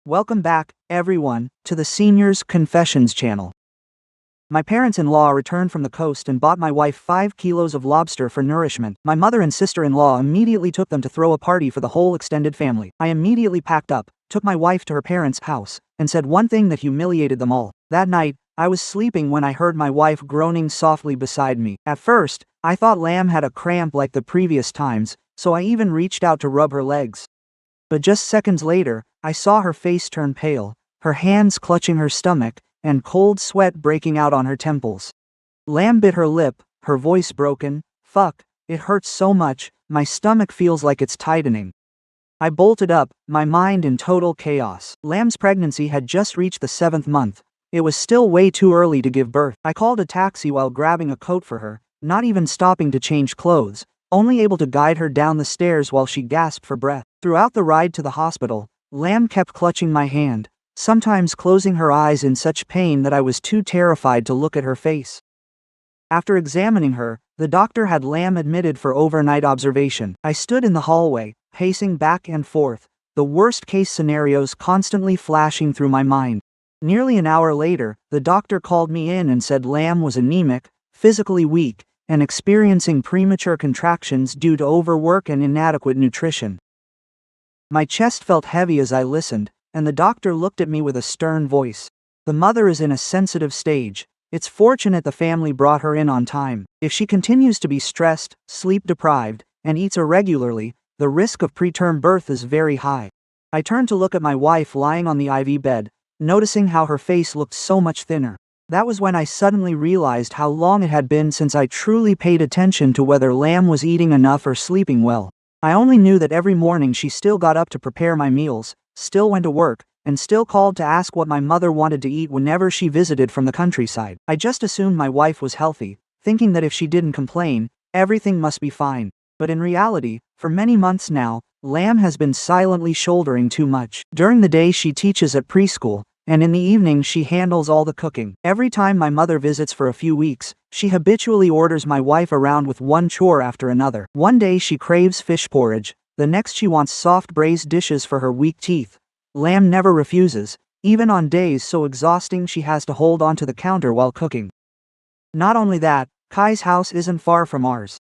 Welcome back, everyone, to the Seniors Confessions channel. My parents-in-law returned from the coast and bought my wife 5 kilos of lobster for nourishment. My mother and sister-in-law immediately took them to throw a party for the whole extended family. I immediately packed up, took my wife to her parents' house, and said one thing that humiliated them all. That night, I was sleeping when I heard my wife groaning softly beside me. At first, I thought Lamb had a cramp like the previous times, so I even reached out to rub her legs. But just seconds later, I saw her face turn pale, her hands clutching her stomach, and cold sweat breaking out on her temples. Lamb bit her lip, her voice broken. "Fuck, it hurts so much, my stomach feels like it's tightening." I bolted up, my mind in total chaos. Lamb's pregnancy had just reached the 7th month. It was still way too early to give birth. I called a taxi while grabbing a coat for her, not even stopping to change clothes, only able to guide her down the stairs while she gasped for breath. Throughout the ride to the hospital, Lamb kept clutching my hand, sometimes closing her eyes in such pain that I was too terrified to look at her face. After examining her, the doctor had Lamb admitted for overnight observation. I stood in the hallway, pacing back and forth, the worst-case scenarios constantly flashing through my mind. Nearly an hour later, the doctor called me in and said Lamb was anemic, physically weak, and experiencing premature contractions due to overwork and inadequate nutrition. My chest felt heavy as I listened, and the doctor looked at me with a stern voice. "The mother is in a sensitive stage. It's fortunate the family brought her in on time. If she continues to be stressed, sleep-deprived, and eats irregularly, the risk of preterm birth is very high." I turned to look at my wife lying on the IV bed, noticing how her face looked so much thinner. That was when I suddenly realized how long it had been since I truly paid attention to whether Lamb was eating enough or sleeping well. I only knew that every morning she still got up to prepare my meals, still went to work, and still called to ask what my mother wanted to eat whenever she visited from the countryside. I just assumed my wife was healthy, thinking that if she didn't complain, everything must be fine. But in reality, for many months now, Lamb has been silently shouldering too much. During the day she teaches at preschool, and in the evening she handles all the cooking. Every time my mother visits for a few weeks, she habitually orders my wife around with one chore after another. One day she craves fish porridge, the next she wants soft braised dishes for her weak teeth. Lamb never refuses, even on days so exhausting she has to hold onto the counter while cooking. Not only that, Kai's house isn't far from ours.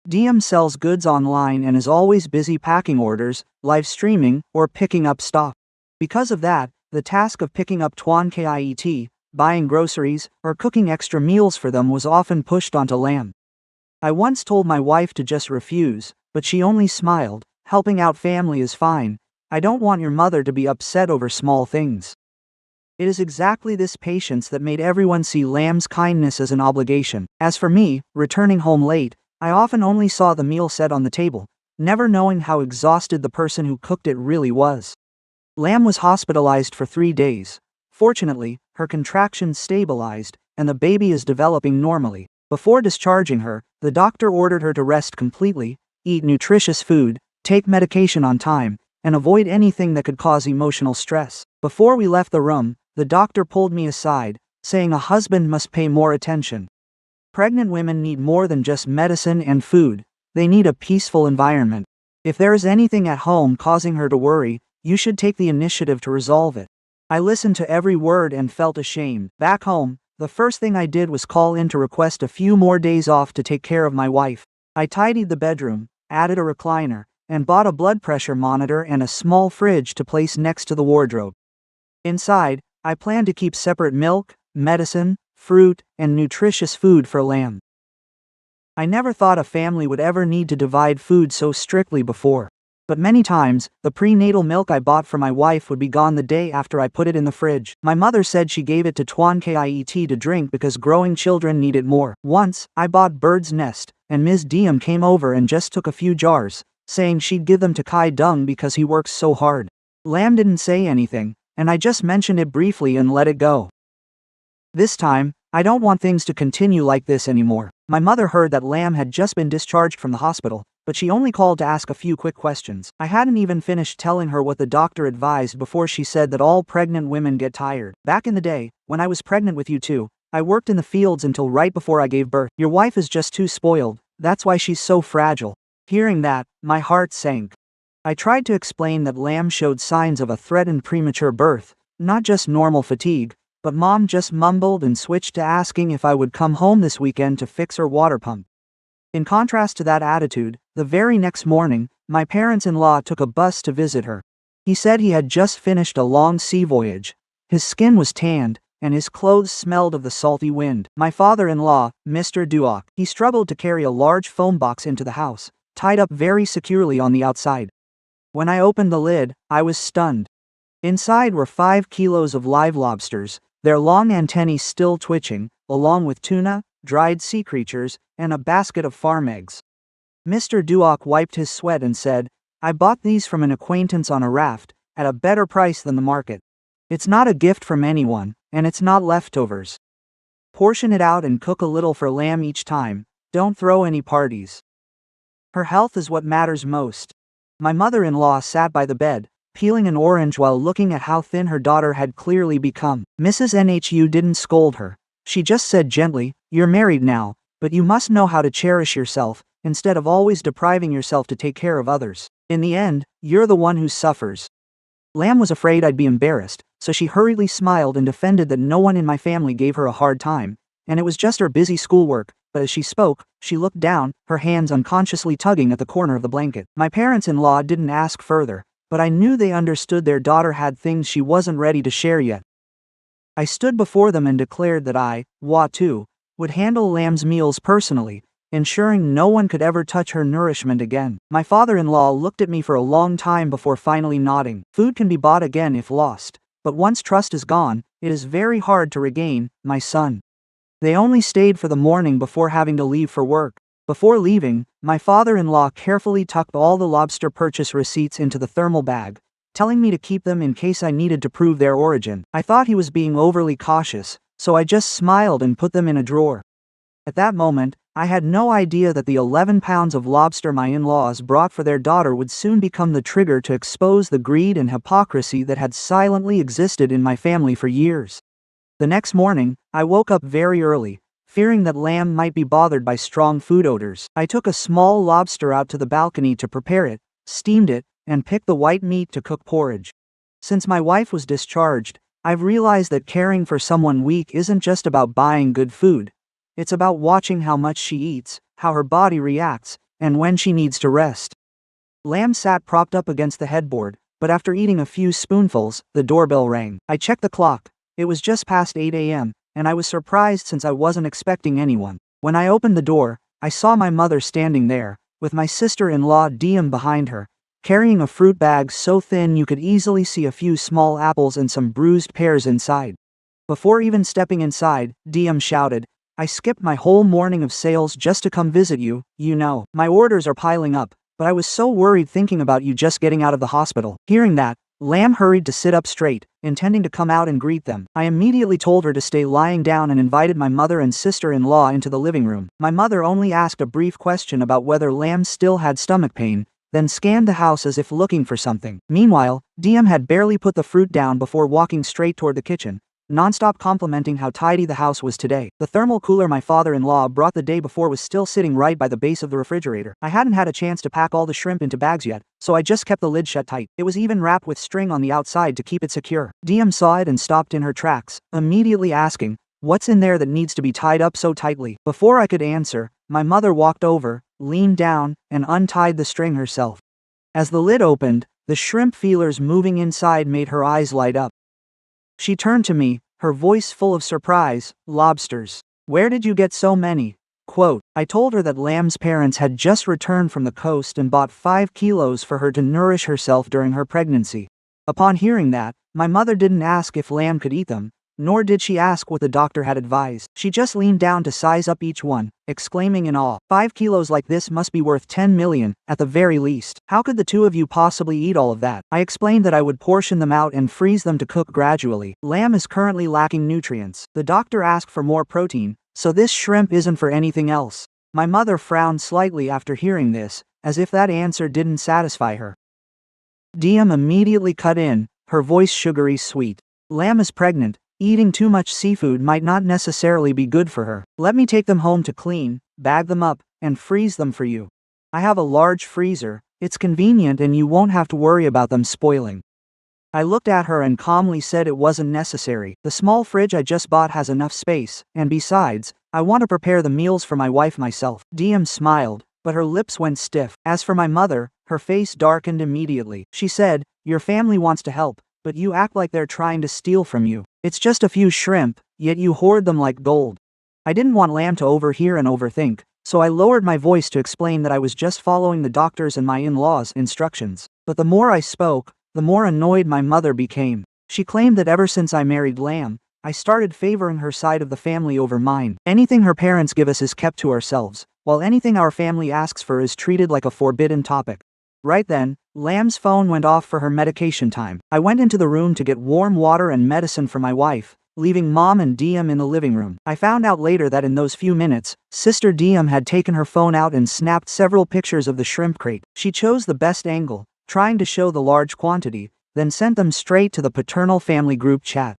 DM sells goods online and is always busy packing orders, live streaming, or picking up stuff. Because of that, the task of picking up Tuan Kiet, buying groceries, or cooking extra meals for them was often pushed onto Lamb. I once told my wife to just refuse, but she only smiled. "Helping out family is fine. I don't want your mother to be upset over small things." It is exactly this patience that made everyone see Lamb's kindness as an obligation. As for me, returning home late, I often only saw the meal set on the table, never knowing how exhausted the person who cooked it really was. Lamb was hospitalized for 3 days. Fortunately, her contractions stabilized, and the baby is developing normally. Before discharging her, the doctor ordered her to rest completely, eat nutritious food, take medication on time, and avoid anything that could cause emotional stress. Before we left the room, the doctor pulled me aside, saying a husband must pay more attention. Pregnant women need more than just medicine and food. They need a peaceful environment. If there is anything at home causing her to worry, you should take the initiative to resolve it. I listened to every word and felt ashamed. Back home, the first thing I did was call in to request a few more days off to take care of my wife. I tidied the bedroom, added a recliner, and bought a blood pressure monitor and a small fridge to place next to the wardrobe. Inside, I planned to keep separate milk, medicine, fruit, and nutritious food for Lamb. I never thought a family would ever need to divide food so strictly before. But many times, the prenatal milk I bought for my wife would be gone the day after I put it in the fridge. My mother said she gave it to Tuan Kiet to drink because growing children need it more. Once, I bought Bird's Nest, and Ms. Diem came over and just took a few jars, saying she'd give them to Kai Dung because he works so hard. Lamb didn't say anything, and I just mentioned it briefly and let it go. This time, I don't want things to continue like this anymore. My mother heard that Lamb had just been discharged from the hospital, but she only called to ask a few quick questions. I hadn't even finished telling her what the doctor advised before she said that all pregnant women get tired. "Back in the day, when I was pregnant with you too, I worked in the fields until right before I gave birth. Your wife is just too spoiled, that's why she's so fragile." Hearing that, my heart sank. I tried to explain that Lamb showed signs of a threatened premature birth, not just normal fatigue, but Mom just mumbled and switched to asking if I would come home this weekend to fix her water pump. In contrast to that attitude, the very next morning, my parents-in-law took a bus to visit her. He said he had just finished a long sea voyage. His skin was tanned, and his clothes smelled of the salty wind. My father-in-law, Mr. Duoc, he struggled to carry a large foam box into the house, tied up very securely on the outside. When I opened the lid, I was stunned. Inside were 5 kilos of live lobsters, their long antennae still twitching, along with tuna, dried sea creatures, and a basket of farm eggs. Mr. Duoc wiped his sweat and said, "I bought these from an acquaintance on a raft, at a better price than the market. It's not a gift from anyone, and it's not leftovers. Portion it out and cook a little for Lamb each time, don't throw any parties. Her health is what matters most." My mother-in-law sat by the bed, peeling an orange while looking at how thin her daughter had clearly become. Mrs. Nhu didn't scold her. She just said gently, "You're married now, but you must know how to cherish yourself, instead of always depriving yourself to take care of others. In the end, you're the one who suffers." Lamb was afraid I'd be embarrassed, so she hurriedly smiled and defended that no one in my family gave her a hard time, and it was just her busy schoolwork. But as she spoke, she looked down, her hands unconsciously tugging at the corner of the blanket. My parents-in-law didn't ask further, but I knew they understood their daughter had things she wasn't ready to share yet. I stood before them and declared that I, too, would handle Lamb's meals personally, ensuring no one could ever touch her nourishment again. My father-in-law looked at me for a long time before finally nodding. Food can be bought again if lost, but once trust is gone, it is very hard to regain, my son. They only stayed for the morning before having to leave for work. Before leaving, my father-in-law carefully tucked all the lobster purchase receipts into the thermal bag, telling me to keep them in case I needed to prove their origin. I thought he was being overly cautious, so I just smiled and put them in a drawer. At that moment, I had no idea that the 11 pounds of lobster my in-laws brought for their daughter would soon become the trigger to expose the greed and hypocrisy that had silently existed in my family for years. The next morning, I woke up very early, fearing that Lamb might be bothered by strong food odors. I took a small lobster out to the balcony to prepare it, steamed it, and picked the white meat to cook porridge. Since my wife was discharged, I've realized that caring for someone weak isn't just about buying good food. It's about watching how much she eats, how her body reacts, and when she needs to rest. Lamb sat propped up against the headboard, but after eating a few spoonfuls, the doorbell rang. I checked the clock. It was just past 8 a.m., and I was surprised since I wasn't expecting anyone. When I opened the door, I saw my mother standing there, with my sister-in-law Diem behind her, carrying a fruit bag so thin you could easily see a few small apples and some bruised pears inside. Before even stepping inside, Diem shouted, "I skipped my whole morning of sales just to come visit you, you know. My orders are piling up, but I was so worried thinking about you just getting out of the hospital." Hearing that, Lamb hurried to sit up straight, intending to come out and greet them. I immediately told her to stay lying down and invited my mother and sister-in-law into the living room. My mother only asked a brief question about whether Lamb still had stomach pain, then scanned the house as if looking for something. Meanwhile, Diem had barely put the fruit down before walking straight toward the kitchen, nonstop complimenting how tidy the house was today. The thermal cooler my father-in-law brought the day before was still sitting right by the base of the refrigerator. I hadn't had a chance to pack all the shrimp into bags yet, so I just kept the lid shut tight. It was even wrapped with string on the outside to keep it secure. Diem saw it and stopped in her tracks, immediately asking, "What's in there that needs to be tied up so tightly?" Before I could answer, my mother walked over, leaned down, and untied the string herself. As the lid opened, the shrimp feelers moving inside made her eyes light up. She turned to me, her voice full of surprise. "Lobsters. Where did you get so many?" Quote, I told her that Lamb's parents had just returned from the coast and bought 5 kilos for her to nourish herself during her pregnancy. Upon hearing that, my mother didn't ask if Lamb could eat them, nor did she ask what the doctor had advised. She just leaned down to size up each one, exclaiming in awe, 5 kilos like this must be worth 10 million, at the very least. How could the two of you possibly eat all of that? I explained that I would portion them out and freeze them to cook gradually. Lamb is currently lacking nutrients. The doctor asked for more protein, so this shrimp isn't for anything else. My mother frowned slightly after hearing this, as if that answer didn't satisfy her. Diem immediately cut in, her voice sugary sweet. Lamb is pregnant. Eating too much seafood might not necessarily be good for her. Let me take them home to clean, bag them up, and freeze them for you. I have a large freezer, It's convenient and you won't have to worry about them spoiling. I looked at her and calmly said it wasn't necessary. The small fridge I just bought has enough space, and besides, I want to prepare the meals for my wife myself. DM smiled, but her lips went stiff. As for my mother, her face darkened immediately. She said, "Your family wants to help, but you act like they're trying to steal from you. It's just a few shrimp, yet you hoard them like gold." I didn't want Lamb to overhear and overthink, so I lowered my voice to explain that I was just following the doctor's and my in-laws' instructions. But the more I spoke, the more annoyed my mother became. She claimed that ever since I married Lamb, I started favoring her side of the family over mine. Anything her parents give us is kept to ourselves, while anything our family asks for is treated like a forbidden topic. Right then, Lamb's phone went off for her medication time. I went into the room to get warm water and medicine for my wife, leaving Mom and DM in the living room. I found out later that in those few minutes, Sister DM had taken her phone out and snapped several pictures of the shrimp crate. She chose the best angle, trying to show the large quantity, then sent them straight to the paternal family group chat.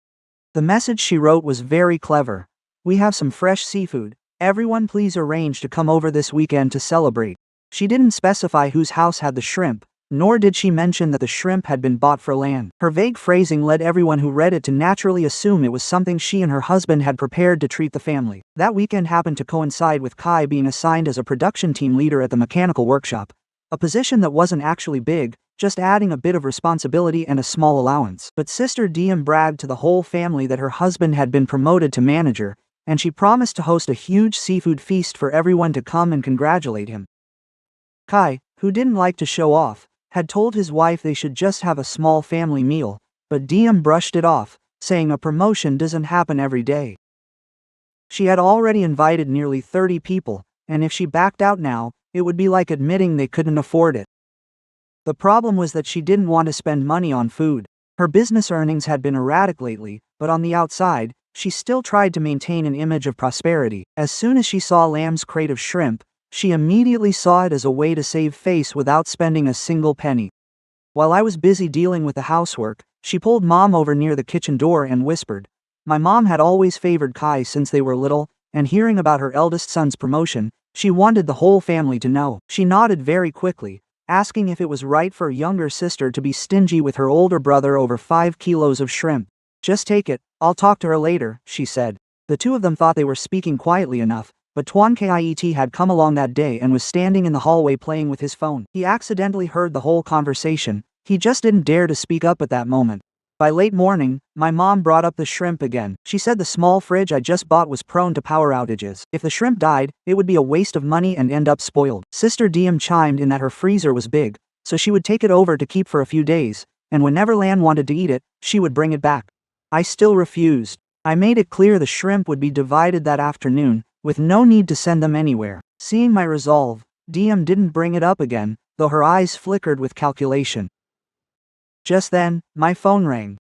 The message she wrote was very clever. "We have some fresh seafood. Everyone please arrange to come over this weekend to celebrate." She didn't specify whose house had the shrimp, nor did she mention that the shrimp had been bought for land. Her vague phrasing led everyone who read it to naturally assume it was something she and her husband had prepared to treat the family. That weekend happened to coincide with Kai being assigned as a production team leader at the mechanical workshop, a position that wasn't actually big, just adding a bit of responsibility and a small allowance. But Sister DM bragged to the whole family that her husband had been promoted to manager, and she promised to host a huge seafood feast for everyone to come and congratulate him. Kai, who didn't like to show off, had told his wife they should just have a small family meal, but DM brushed it off, saying a promotion doesn't happen every day. She had already invited nearly 30 people, and if she backed out now, it would be like admitting they couldn't afford it. The problem was that she didn't want to spend money on food. Her business earnings had been erratic lately, but on the outside, she still tried to maintain an image of prosperity. As soon as she saw Lamb's crate of shrimp, she immediately saw it as a way to save face without spending a single penny. While I was busy dealing with the housework, she pulled Mom over near the kitchen door and whispered. My mom had always favored Kai since they were little, and hearing about her eldest son's promotion, she wanted the whole family to know. She nodded very quickly, asking if it was right for a younger sister to be stingy with her older brother over 5 kilos of shrimp. "Just take it, I'll talk to her later," she said. The two of them thought they were speaking quietly enough, but Tuan Kiet had come along that day and was standing in the hallway playing with his phone. He accidentally heard the whole conversation. He just didn't dare to speak up at that moment. By late morning, my mom brought up the shrimp again. She said the small fridge I just bought was prone to power outages. If the shrimp died, it would be a waste of money and end up spoiled. Sister DM chimed in that her freezer was big, so she would take it over to keep for a few days, and whenever Lan wanted to eat it, she would bring it back. I still refused. I made it clear the shrimp would be divided that afternoon, with no need to send them anywhere. Seeing my resolve, DM didn't bring it up again, though her eyes flickered with calculation. Just then, my phone rang.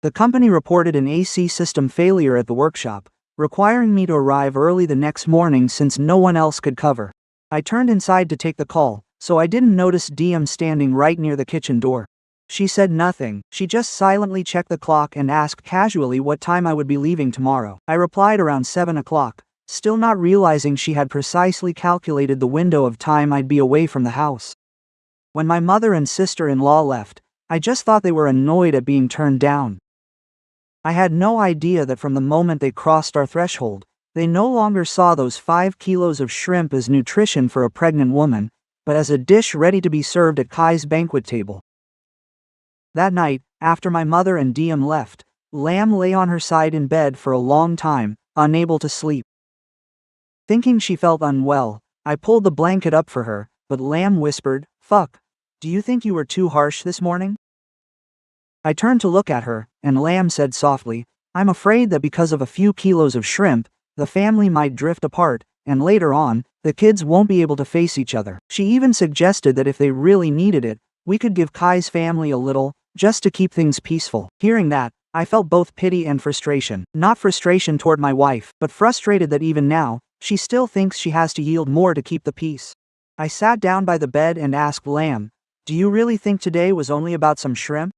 The company reported an AC system failure at the workshop, requiring me to arrive early the next morning since no one else could cover. I turned inside to take the call, so I didn't notice DM standing right near the kitchen door. She said nothing. She just silently checked the clock and asked casually what time I would be leaving tomorrow. I replied around 7 o'clock, still not realizing she had precisely calculated the window of time I'd be away from the house. When my mother and sister-in-law left, I just thought they were annoyed at being turned down. I had no idea that from the moment they crossed our threshold, they no longer saw those 5 kilos of shrimp as nutrition for a pregnant woman, but as a dish ready to be served at Kai's banquet table. That night, after my mother and DM left, Lam lay on her side in bed for a long time, unable to sleep. Thinking she felt unwell, I pulled the blanket up for her, but Lam whispered, "Fuck. Do you think you were too harsh this morning?" I turned to look at her, and Lam said softly, "I'm afraid that because of a few kilos of shrimp, the family might drift apart, and later on, the kids won't be able to face each other." She even suggested that if they really needed it, we could give Kai's family a little, just to keep things peaceful. Hearing that, I felt both pity and frustration. Not frustration toward my wife, but frustrated that even now, she still thinks she has to yield more to keep the peace. I sat down by the bed and asked Lam, "Do you really think today was only about some shrimp?"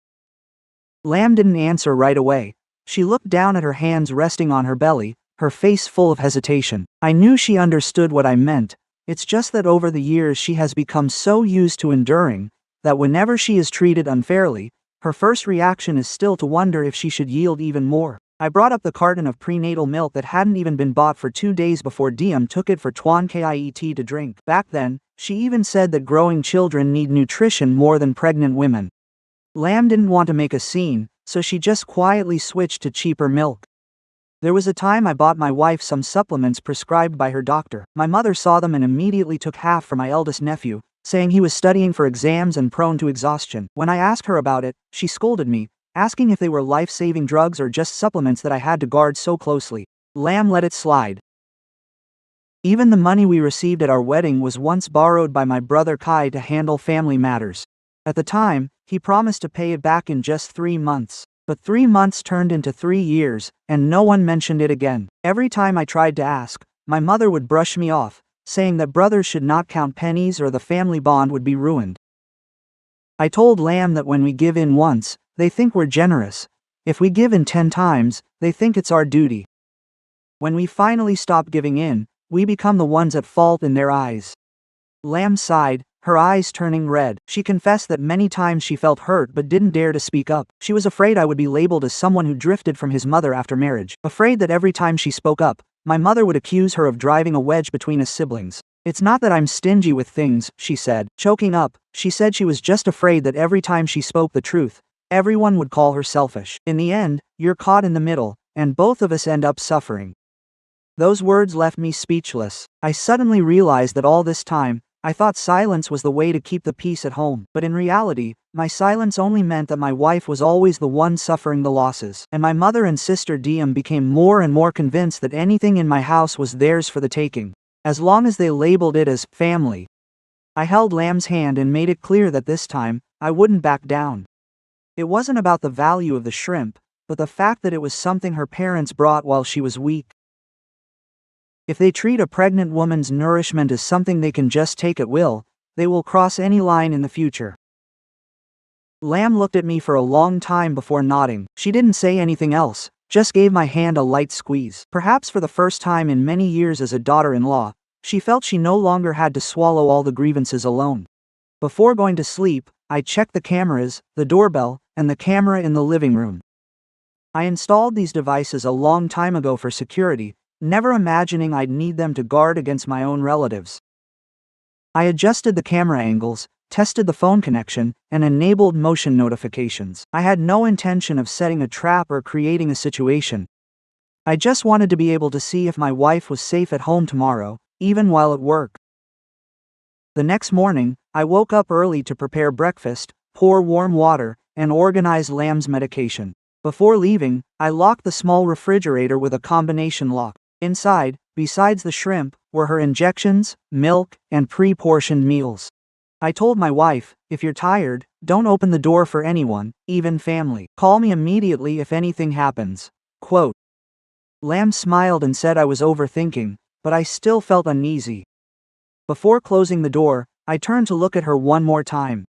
Lam didn't answer right away. She looked down at her hands resting on her belly, her face full of hesitation. I knew she understood what I meant, It's just that over the years she has become so used to enduring, that whenever she is treated unfairly, her first reaction is still to wonder if she should yield even more. I brought up the carton of prenatal milk that hadn't even been bought for 2 days before Diem took it for Tuan Kiet to drink. Back then, she even said that growing children need nutrition more than pregnant women. Lam didn't want to make a scene, so she just quietly switched to cheaper milk. There was a time I bought my wife some supplements prescribed by her doctor. My mother saw them and immediately took half for my eldest nephew, saying he was studying for exams and prone to exhaustion. When I asked her about it, she scolded me, asking if they were life-saving drugs or just supplements that I had to guard so closely. Lam let it slide. Even the money we received at our wedding was once borrowed by my brother Kai to handle family matters. At the time, he promised to pay it back in just 3 months. But 3 months turned into 3 years, and no one mentioned it again. Every time I tried to ask, my mother would brush me off, saying that brothers should not count pennies or the family bond would be ruined. I told Lam that when we give in once, they think we're generous. If we give in 10 times, they think it's our duty. When we finally stop giving in, we become the ones at fault in their eyes. Lam sighed, her eyes turning red. She confessed that many times she felt hurt but didn't dare to speak up. She was afraid I would be labeled as someone who drifted from his mother after marriage. Afraid that every time she spoke up, my mother would accuse her of driving a wedge between us siblings. It's not that I'm stingy with things, she said. Choking up, she said she was just afraid that every time she spoke the truth, everyone would call her selfish. In the end, you're caught in the middle, and both of us end up suffering. Those words left me speechless. I suddenly realized that all this time, I thought silence was the way to keep the peace at home. But in reality, my silence only meant that my wife was always the one suffering the losses. And my mother and sister Diem became more and more convinced that anything in my house was theirs for the taking, as long as they labeled it as family. I held Lam's hand and made it clear that this time, I wouldn't back down. It wasn't about the value of the shrimp, but the fact that it was something her parents brought while she was weak. If they treat a pregnant woman's nourishment as something they can just take at will, they will cross any line in the future. Lam looked at me for a long time before nodding. She didn't say anything else, just gave my hand a light squeeze. Perhaps for the first time in many years as a daughter-in-law, she felt she no longer had to swallow all the grievances alone. Before going to sleep, I checked the cameras, the doorbell, and the camera in the living room. I installed these devices a long time ago for security, never imagining I'd need them to guard against my own relatives. I adjusted the camera angles, tested the phone connection, and enabled motion notifications. I had no intention of setting a trap or creating a situation. I just wanted to be able to see if my wife was safe at home tomorrow, even while at work. The next morning, I woke up early to prepare breakfast, pour warm water, and organize Lam's medication. Before leaving, I locked the small refrigerator with a combination lock. Inside, besides the shrimp, were her injections, milk, and pre-portioned meals. I told my wife, if you're tired, don't open the door for anyone, even family. Call me immediately if anything happens. Quote. Lam smiled and said I was overthinking, but I still felt uneasy. Before closing the door, I turned to look at her one more time.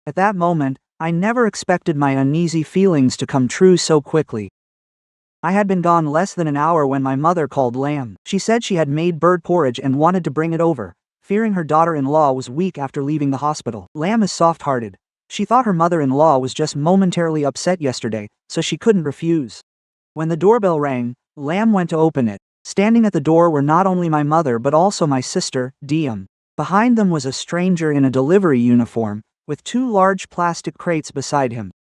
At that moment, I never expected my uneasy feelings to come true so quickly. I had been gone less than an hour when my mother called Lam. She said she had made bird porridge and wanted to bring it over, fearing her daughter-in-law was weak after leaving the hospital. Lam is soft-hearted. She thought her mother-in-law was just momentarily upset yesterday, so she couldn't refuse. When the doorbell rang, Lam went to open it. Standing at the door were not only my mother but also my sister, Diem. Behind them was a stranger in a delivery uniform, with 2 large plastic crates beside him.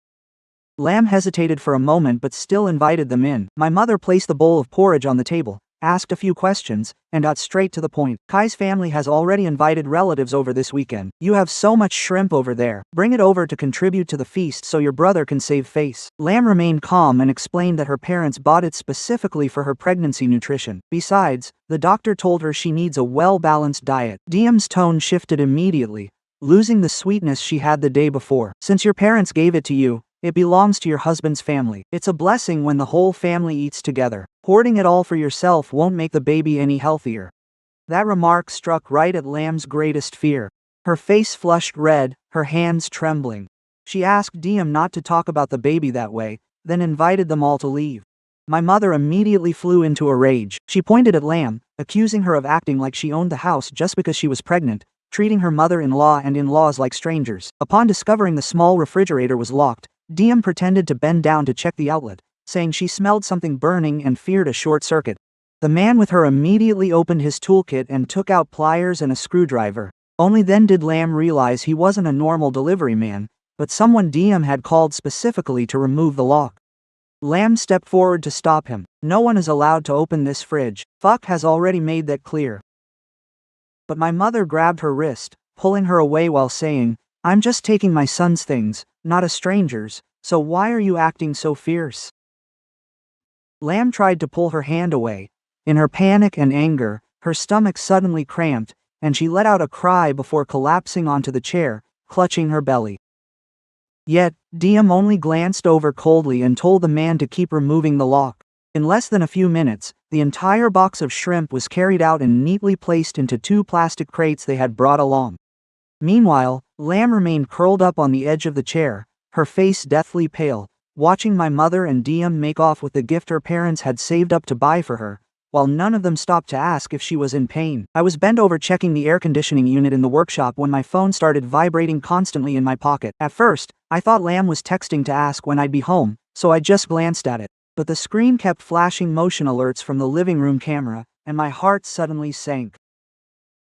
Lam hesitated for a moment but still invited them in. My mother placed the bowl of porridge on the table, asked a few questions, and got straight to the point. Kai's family has already invited relatives over this weekend. You have so much shrimp over there. Bring it over to contribute to the feast so your brother can save face. Lam remained calm and explained that her parents bought it specifically for her pregnancy nutrition. Besides, the doctor told her she needs a well-balanced diet. Diem's tone shifted immediately, losing the sweetness she had the day before. Since your parents gave it to you, it belongs to your husband's family. It's a blessing when the whole family eats together. Hoarding it all for yourself won't make the baby any healthier. That remark struck right at Lam's greatest fear. Her face flushed red, her hands trembling. She asked Diem not to talk about the baby that way, then invited them all to leave. My mother immediately flew into a rage. She pointed at Lamb, accusing her of acting like she owned the house just because she was pregnant, treating her mother-in-law and in-laws like strangers. Upon discovering the small refrigerator was locked, Diem pretended to bend down to check the outlet, saying she smelled something burning and feared a short circuit. The man with her immediately opened his toolkit and took out pliers and a screwdriver. Only then did Lamb realize he wasn't a normal delivery man, but someone Diem had called specifically to remove the lock. Lamb stepped forward to stop him. No one is allowed to open this fridge. Fuck has already made that clear. But my mother grabbed her wrist, pulling her away while saying, I'm just taking my son's things, not a stranger's, so why are you acting so fierce? Lamb tried to pull her hand away. In her panic and anger, her stomach suddenly cramped, and she let out a cry before collapsing onto the chair, clutching her belly. Yet, Diem only glanced over coldly and told the man to keep removing the lock. In less than a few minutes, the entire box of shrimp was carried out and neatly placed into 2 plastic crates they had brought along. Meanwhile, Lamb remained curled up on the edge of the chair, her face deathly pale, watching my mother and Diem make off with the gift her parents had saved up to buy for her, while none of them stopped to ask if she was in pain. I was bent over checking the air conditioning unit in the workshop when my phone started vibrating constantly in my pocket. At first, I thought Lamb was texting to ask when I'd be home, so I just glanced at it. But the screen kept flashing motion alerts from the living room camera, and my heart suddenly sank.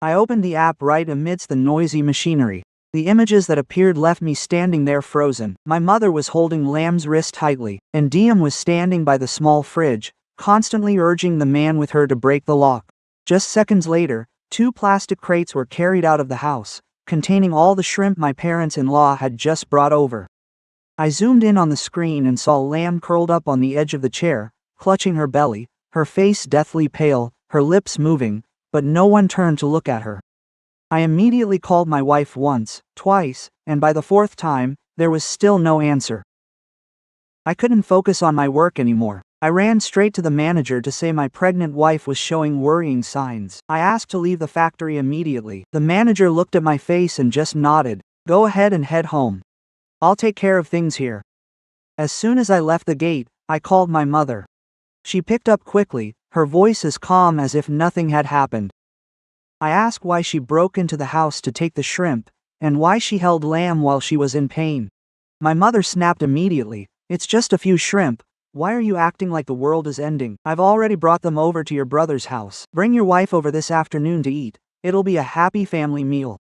I opened the app right amidst the noisy machinery. The images that appeared left me standing there frozen. My mother was holding Lamb's wrist tightly, and Diem was standing by the small fridge, constantly urging the man with her to break the lock. Just seconds later, 2 plastic crates were carried out of the house, containing all the shrimp my parents-in-law had just brought over. I zoomed in on the screen and saw Lamb curled up on the edge of the chair, clutching her belly, her face deathly pale, her lips moving, but no one turned to look at her. I immediately called my wife once, twice, and by the 4th time, there was still no answer. I couldn't focus on my work anymore. I ran straight to the manager to say my pregnant wife was showing worrying signs. I asked to leave the factory immediately. The manager looked at my face and just nodded. Go ahead and head home. I'll take care of things here. As soon as I left the gate, I called my mother. She picked up quickly, her voice as calm as if nothing had happened. I asked why she broke into the house to take the shrimp, and why she held Lamb while she was in pain. My mother snapped immediately. It's just a few shrimp. Why are you acting like the world is ending? I've already brought them over to your brother's house. Bring your wife over this afternoon to eat. It'll be a happy family meal.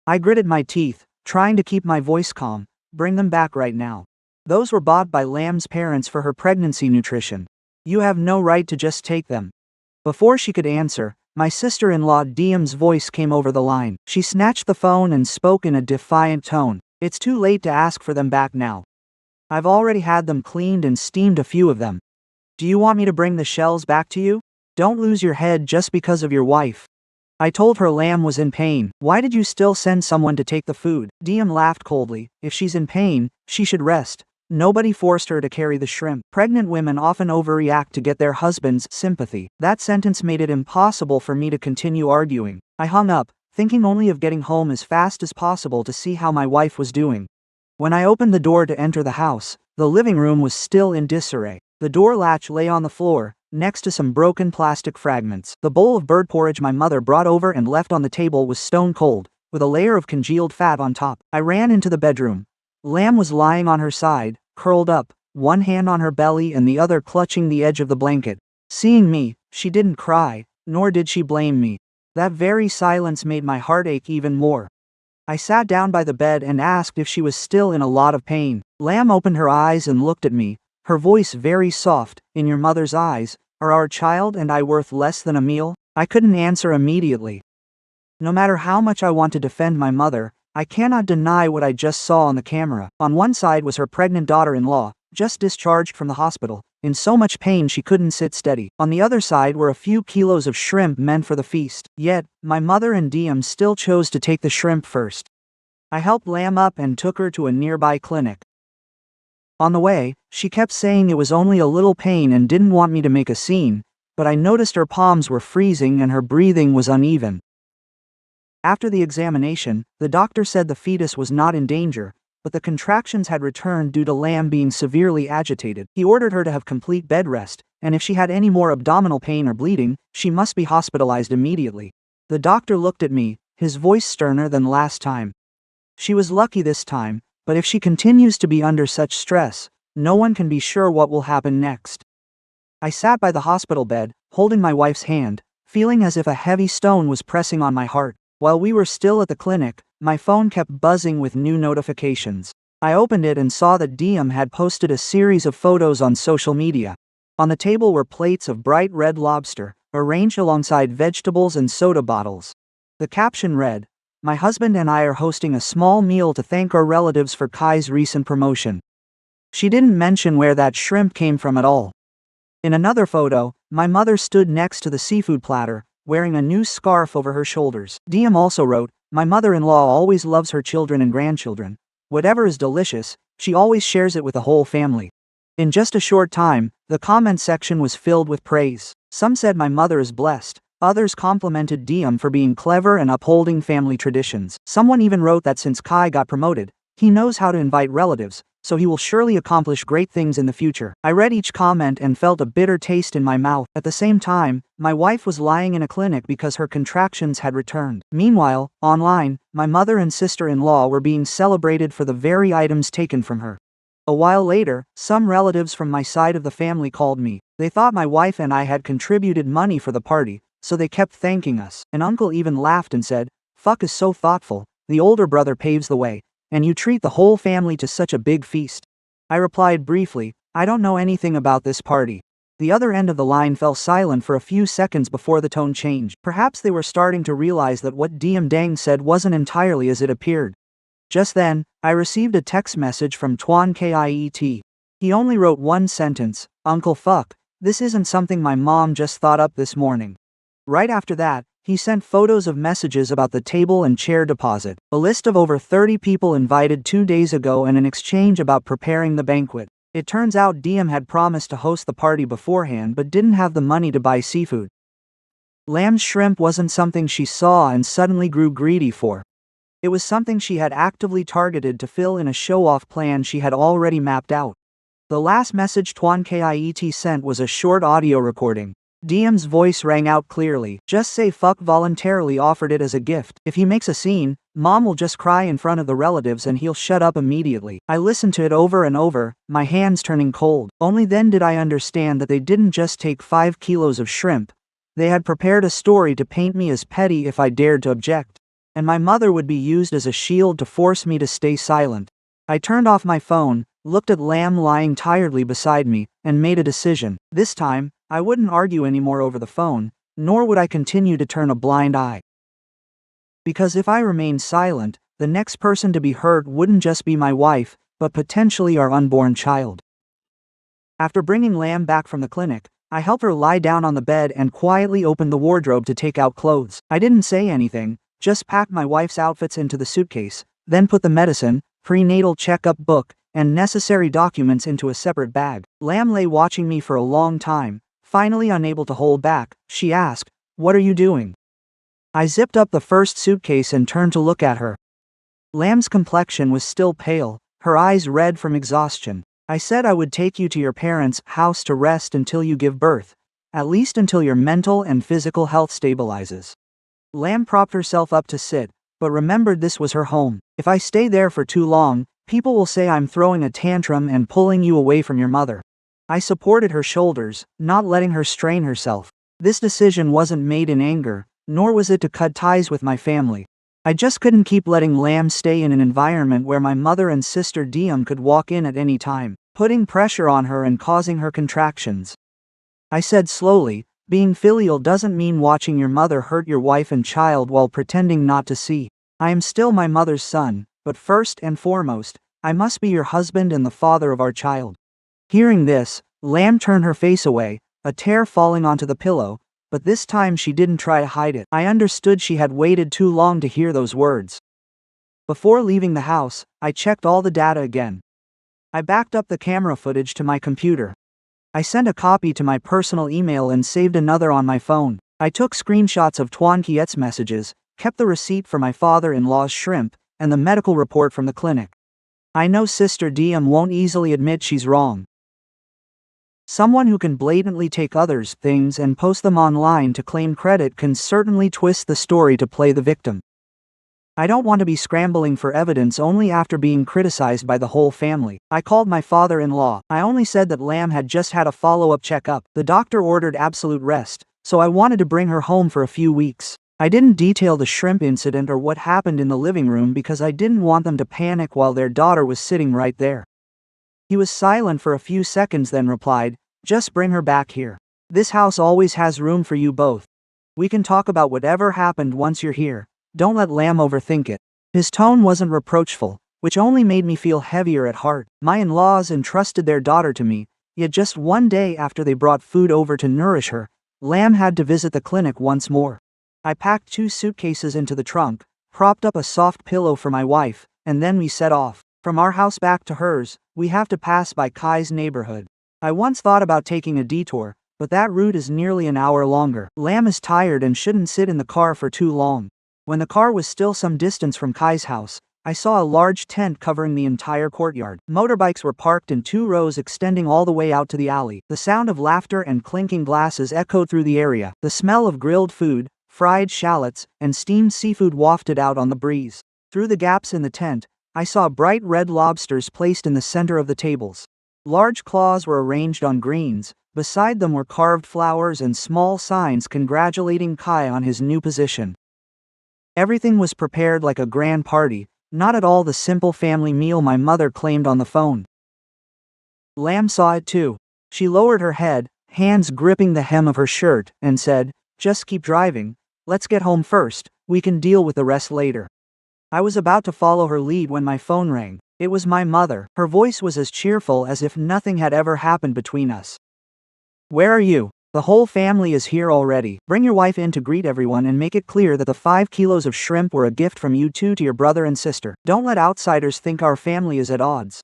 I gritted my teeth, trying to keep my voice calm. Bring them back right now. Those were bought by Lamb's parents for her pregnancy nutrition. You have no right to just take them. Before she could answer, my sister-in-law Diem's voice came over the line. She snatched the phone and spoke in a defiant tone. It's too late to ask for them back now. I've already had them cleaned and steamed a few of them. Do you want me to bring the shells back to you? Don't lose your head just because of your wife. I told her Lamb was in pain. Why did you still send someone to take the food? Diem laughed coldly. If she's in pain, she should rest. Nobody forced her to carry the shrimp. Pregnant women often overreact to get their husband's sympathy. That sentence made it impossible for me to continue arguing. I hung up, thinking only of getting home as fast as possible to see how my wife was doing. When I opened the door to enter the house, the living room was still in disarray. The door latch lay on the floor, next to some broken plastic fragments. The bowl of bird porridge my mother brought over and left on the table was stone cold, with a layer of congealed fat on top. I ran into the bedroom. Lamb was lying on her side, curled up, one hand on her belly and the other clutching the edge of the blanket. Seeing me, she didn't cry, nor did she blame me. That very silence made my heart ache even more. I sat down by the bed and asked if she was still in a lot of pain. Lamb opened her eyes and looked at me, her voice very soft. In your mother's eyes, are our child and I worth less than a meal? I couldn't answer immediately. No matter how much I want to defend my mother, I cannot deny what I just saw on the camera. On one side was her pregnant daughter-in-law, just discharged from the hospital, in so much pain she couldn't sit steady. On the other side were a few kilos of shrimp meant for the feast. Yet, my mother and Diem still chose to take the shrimp first. I helped Lamb up and took her to a nearby clinic. On the way, she kept saying it was only a little pain and didn't want me to make a scene, but I noticed her palms were freezing and her breathing was uneven. After the examination, the doctor said the fetus was not in danger, but the contractions had returned due to Lamb being severely agitated. He ordered her to have complete bed rest, and if she had any more abdominal pain or bleeding, she must be hospitalized immediately. The doctor looked at me, his voice sterner than last time. She was lucky this time, but if she continues to be under such stress, no one can be sure what will happen next. I sat by the hospital bed, holding my wife's hand, feeling as if a heavy stone was pressing on my heart. While we were still at the clinic, my phone kept buzzing with new notifications. I opened it and saw that Diem had posted a series of photos on social media. On the table were plates of bright red lobster, arranged alongside vegetables and soda bottles. The caption read, "My husband and I are hosting a small meal to thank our relatives for Kai's recent promotion." She didn't mention where that shrimp came from at all. In another photo, my mother stood next to the seafood platter, wearing a new scarf over her shoulders. Diem also wrote, "My mother-in-law always loves her children and grandchildren. Whatever is delicious, she always shares it with the whole family." In just a short time, the comment section was filled with praise. Some said my mother is blessed, others complimented Diem for being clever and upholding family traditions. Someone even wrote that since Kai got promoted, he knows how to invite relatives, so he will surely accomplish great things in the future. I read each comment and felt a bitter taste in my mouth. At the same time, my wife was lying in a clinic because her contractions had returned. Meanwhile, online, my mother and sister-in-law were being celebrated for the very items taken from her. A while later, some relatives from my side of the family called me. They thought my wife and I had contributed money for the party, so they kept thanking us. An uncle even laughed and said, "Fuck is so thoughtful, the older brother paves the way, and you treat the whole family to such a big feast." I replied briefly, "I don't know anything about this party." The other end of the line fell silent for a few seconds before the tone changed. Perhaps they were starting to realize that what Diem Dang said wasn't entirely as it appeared. Just then, I received a text message from Tuan Kiet. He only wrote one sentence, "Uncle fuck, this isn't something my mom just thought up this morning." Right after that, he sent photos of messages about the table and chair deposit, a list of over 30 people invited 2 days ago, and an exchange about preparing the banquet. It turns out Diem had promised to host the party beforehand but didn't have the money to buy seafood. Lamb shrimp wasn't something she saw and suddenly grew greedy for. It was something she had actively targeted to fill in a show-off plan she had already mapped out. The last message Tuan Kiet sent was a short audio recording. Diem's voice rang out clearly. "Just say fuck, voluntarily offered it as a gift. If he makes a scene, mom will just cry in front of the relatives and he'll shut up immediately." I listened to it over and over, my hands turning cold. Only then did I understand that they didn't just take 5 kilos of shrimp. They had prepared a story to paint me as petty if I dared to object. And my mother would be used as a shield to force me to stay silent. I turned off my phone, looked at Lamb lying tiredly beside me, and made a decision. This time, I wouldn't argue anymore over the phone, nor would I continue to turn a blind eye. Because if I remained silent, the next person to be hurt wouldn't just be my wife, but potentially our unborn child. After bringing Lamb back from the clinic, I helped her lie down on the bed and quietly opened the wardrobe to take out clothes. I didn't say anything, just packed my wife's outfits into the suitcase, then put the medicine, prenatal checkup book, and necessary documents into a separate bag. Lamb lay watching me for a long time. Finally unable to hold back, she asked, "What are you doing?" I zipped up the first suitcase and turned to look at her. Lamb's complexion was still pale, her eyes red from exhaustion. "I said I would take you to your parents' house to rest until you give birth, at least until your mental and physical health stabilizes." Lamb propped herself up to sit, but remembered this was her home. "If I stay there for too long, people will say I'm throwing a tantrum and pulling you away from your mother." I supported her shoulders, not letting her strain herself. This decision wasn't made in anger, nor was it to cut ties with my family. I just couldn't keep letting Lamb stay in an environment where my mother and sister Diem could walk in at any time, putting pressure on her and causing her contractions. I said slowly, "Being filial doesn't mean watching your mother hurt your wife and child while pretending not to see. I am still my mother's son, but first and foremost, I must be your husband and the father of our child." Hearing this, Lamb turned her face away, a tear falling onto the pillow, but this time she didn't try to hide it. I understood she had waited too long to hear those words. Before leaving the house, I checked all the data again. I backed up the camera footage to my computer. I sent a copy to my personal email and saved another on my phone. I took screenshots of Tuan Kiet's messages, kept the receipt for my father-in-law's shrimp, and the medical report from the clinic. I know Sister Diem won't easily admit she's wrong. Someone who can blatantly take others' things and post them online to claim credit can certainly twist the story to play the victim. I don't want to be scrambling for evidence only after being criticized by the whole family. I called my father-in-law. I only said that Lamb had just had a follow-up checkup. The doctor ordered absolute rest, so I wanted to bring her home for a few weeks. I didn't detail the shrimp incident or what happened in the living room because I didn't want them to panic while their daughter was sitting right there. He was silent for a few seconds, then replied, "Just bring her back here. This house always has room for you both. We can talk about whatever happened once you're here. Don't let Lamb overthink it." His tone wasn't reproachful, which only made me feel heavier at heart. My in-laws entrusted their daughter to me, yet just one day after they brought food over to nourish her, Lamb had to visit the clinic once more. I packed 2 suitcases into the trunk, propped up a soft pillow for my wife, and then we set off. From our house back to hers, we have to pass by Kai's neighborhood. I once thought about taking a detour, but that route is nearly an hour longer. Lamb is tired and shouldn't sit in the car for too long. When the car was still some distance from Kai's house, I saw a large tent covering the entire courtyard. Motorbikes were parked in 2 rows extending all the way out to the alley. The sound of laughter and clinking glasses echoed through the area. The smell of grilled food, fried shallots, and steamed seafood wafted out on the breeze. Through the gaps in the tent, I saw bright red lobsters placed in the center of the tables. Large claws were arranged on greens. Beside them were carved flowers and small signs congratulating Kai on his new position. Everything was prepared like a grand party, not at all the simple family meal my mother claimed on the phone. Lamb saw it too. She lowered her head, hands gripping the hem of her shirt, and said, "Just keep driving. Let's get home first. We can deal with the rest later." I was about to follow her lead when my phone rang. It was my mother. Her voice was as cheerful as if nothing had ever happened between us. "Where are you? The whole family is here already. Bring your wife in to greet everyone and make it clear that the 5 kilos of shrimp were a gift from you two to your brother and sister. Don't let outsiders think our family is at odds."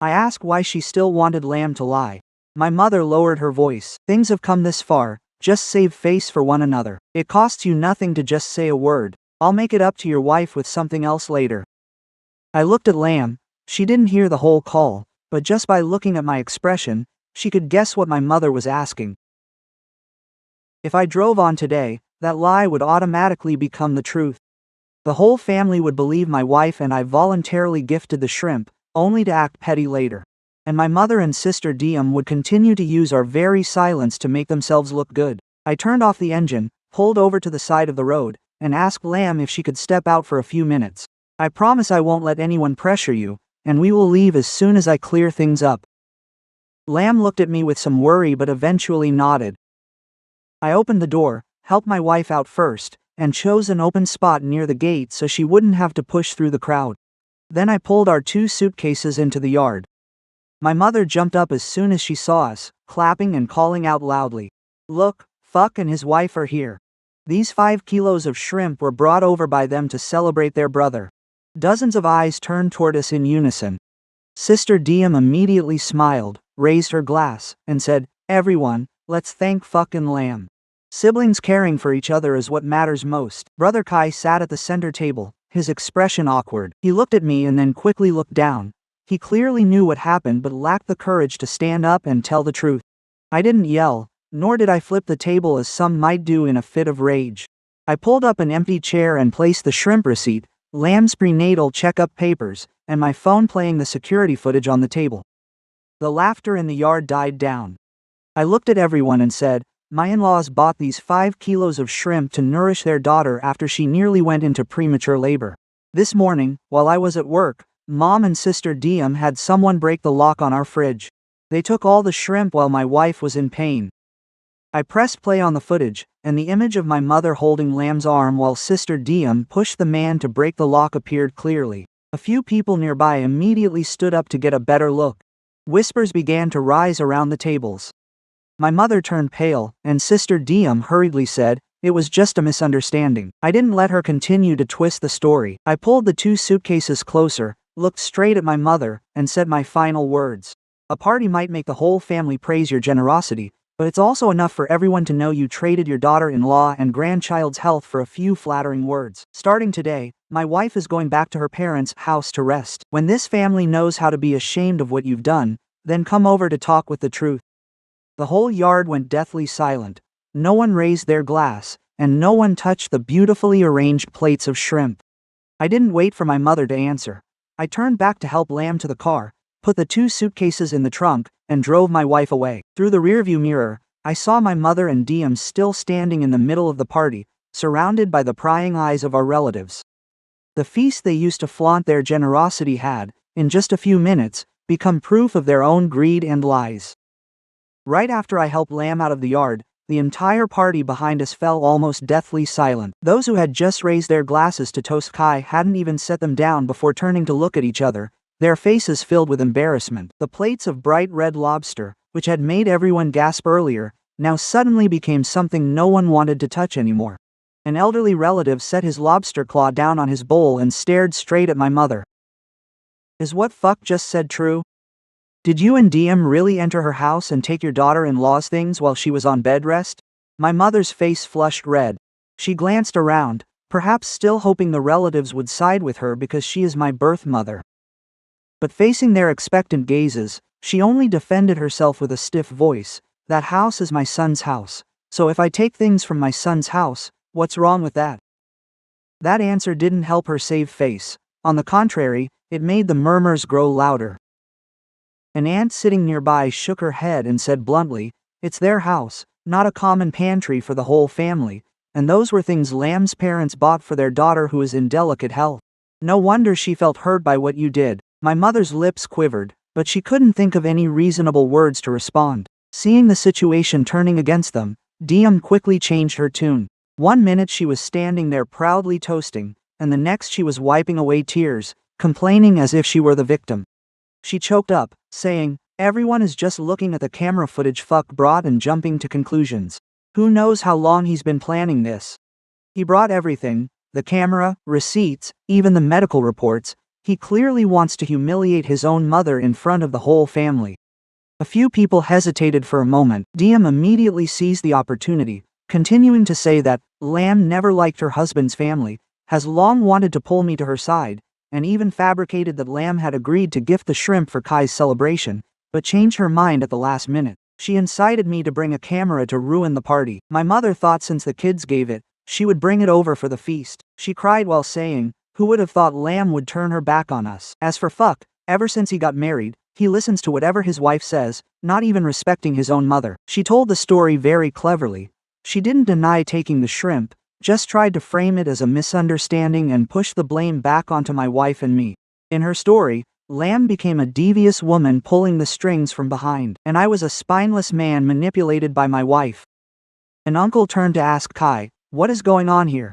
I asked why she still wanted Lamb to lie. My mother lowered her voice. "Things have come this far, just save face for one another. It costs you nothing to just say a word. I'll make it up to your wife with something else later." I looked at Lamb. She didn't hear the whole call, but just by looking at my expression, she could guess what my mother was asking. If I drove on today, that lie would automatically become the truth. The whole family would believe my wife and I voluntarily gifted the shrimp, only to act petty later. And my mother and sister Diem would continue to use our very silence to make themselves look good. I turned off the engine, pulled over to the side of the road, and asked Lamb if she could step out for a few minutes. "I promise I won't let anyone pressure you, and we will leave as soon as I clear things up." Lamb looked at me with some worry but eventually nodded. I opened the door, helped my wife out first, and chose an open spot near the gate so she wouldn't have to push through the crowd. Then I pulled our 2 suitcases into the yard. My mother jumped up as soon as she saw us, clapping and calling out loudly, "Look, Fuck and his wife are here." These 5 kilos of shrimp were brought over by them to celebrate their brother. Dozens of eyes turned toward us in unison. Sister Diem immediately smiled, raised her glass, and said, "Everyone, let's thank fucking Lamb. Siblings caring for each other is what matters most." Brother Kai sat at the center table, his expression awkward. He looked at me and then quickly looked down. He clearly knew what happened but lacked the courage to stand up and tell the truth. I didn't yell, nor did I flip the table as some might do in a fit of rage. I pulled up an empty chair and placed the shrimp receipt, Lamb's prenatal checkup papers, and my phone playing the security footage on the table. The laughter in the yard died down. I looked at everyone and said, "My in-laws bought these 5 kilos of shrimp to nourish their daughter after she nearly went into premature labor. This morning, while I was at work, Mom and Sister Diem had someone break the lock on our fridge. They took all the shrimp while my wife was in pain." I pressed play on the footage, and the image of my mother holding Lamb's arm while Sister Diem pushed the man to break the lock appeared clearly. A few people nearby immediately stood up to get a better look. Whispers began to rise around the tables. My mother turned pale, and Sister Diem hurriedly said, "It was just a misunderstanding." I didn't let her continue to twist the story. I pulled the 2 suitcases closer, looked straight at my mother, and said my final words. "A party might make the whole family praise your generosity, but it's also enough for everyone to know you traded your daughter-in-law and grandchild's health for a few flattering words. Starting today, my wife is going back to her parents' house to rest. When this family knows how to be ashamed of what you've done, then come over to talk with the truth." The whole yard went deathly silent. No one raised their glass, and no one touched the beautifully arranged plates of shrimp. I didn't wait for my mother to answer. I turned back to help Lamb to the car, put the 2 suitcases in the trunk, and drove my wife away. Through the rearview mirror, I saw my mother and Diem still standing in the middle of the party, surrounded by the prying eyes of our relatives. The feast they used to flaunt their generosity had, in just a few minutes, become proof of their own greed and lies. Right after I helped Lamb out of the yard, the entire party behind us fell almost deathly silent. Those who had just raised their glasses to toast Kai hadn't even set them down before turning to look at each other, their faces filled with embarrassment. The plates of bright red lobster, which had made everyone gasp earlier, now suddenly became something no one wanted to touch anymore. An elderly relative set his lobster claw down on his bowl and stared straight at my mother. Is what fuck just said true? Did you and Diem really enter her house and take your daughter-in-law's things while she was on bed rest? My mother's face flushed red. She glanced around, perhaps still hoping the relatives would side with her because she is my birth mother. But facing their expectant gazes, she only defended herself with a stiff voice. That house is my son's house, so if I take things from my son's house, what's wrong with that? That answer didn't help her save face. On the contrary, it made the murmurs grow louder. An aunt sitting nearby shook her head and said bluntly, "It's their house, not a common pantry for the whole family, and those were things Lamb's parents bought for their daughter who is in delicate health. No wonder she felt hurt by what you did." My mother's lips quivered, but she couldn't think of any reasonable words to respond. Seeing the situation turning against them, Diem quickly changed her tune. One minute she was standing there proudly toasting, and the next she was wiping away tears, complaining as if she were the victim. She choked up, saying, "Everyone is just looking at the camera footage fuck brought and jumping to conclusions. Who knows how long he's been planning this? He brought everything, the camera, receipts, even the medical reports. He clearly wants to humiliate his own mother in front of the whole family." A few people hesitated for a moment. Diem immediately seized the opportunity, continuing to say that Lamb never liked her husband's family, has long wanted to pull me to her side, and even fabricated that Lamb had agreed to gift the shrimp for Kai's celebration, but changed her mind at the last minute. She incited me to bring a camera to ruin the party. My mother thought since the kids gave it, she would bring it over for the feast. She cried while saying, "Who would have thought Lamb would turn her back on us? As for fuck, ever since he got married, he listens to whatever his wife says, not even respecting his own mother." She told the story very cleverly. She didn't deny taking the shrimp, just tried to frame it as a misunderstanding and push the blame back onto my wife and me. In her story, Lamb became a devious woman pulling the strings from behind, and I was a spineless man manipulated by my wife. An uncle turned to ask Kai, "What is going on here?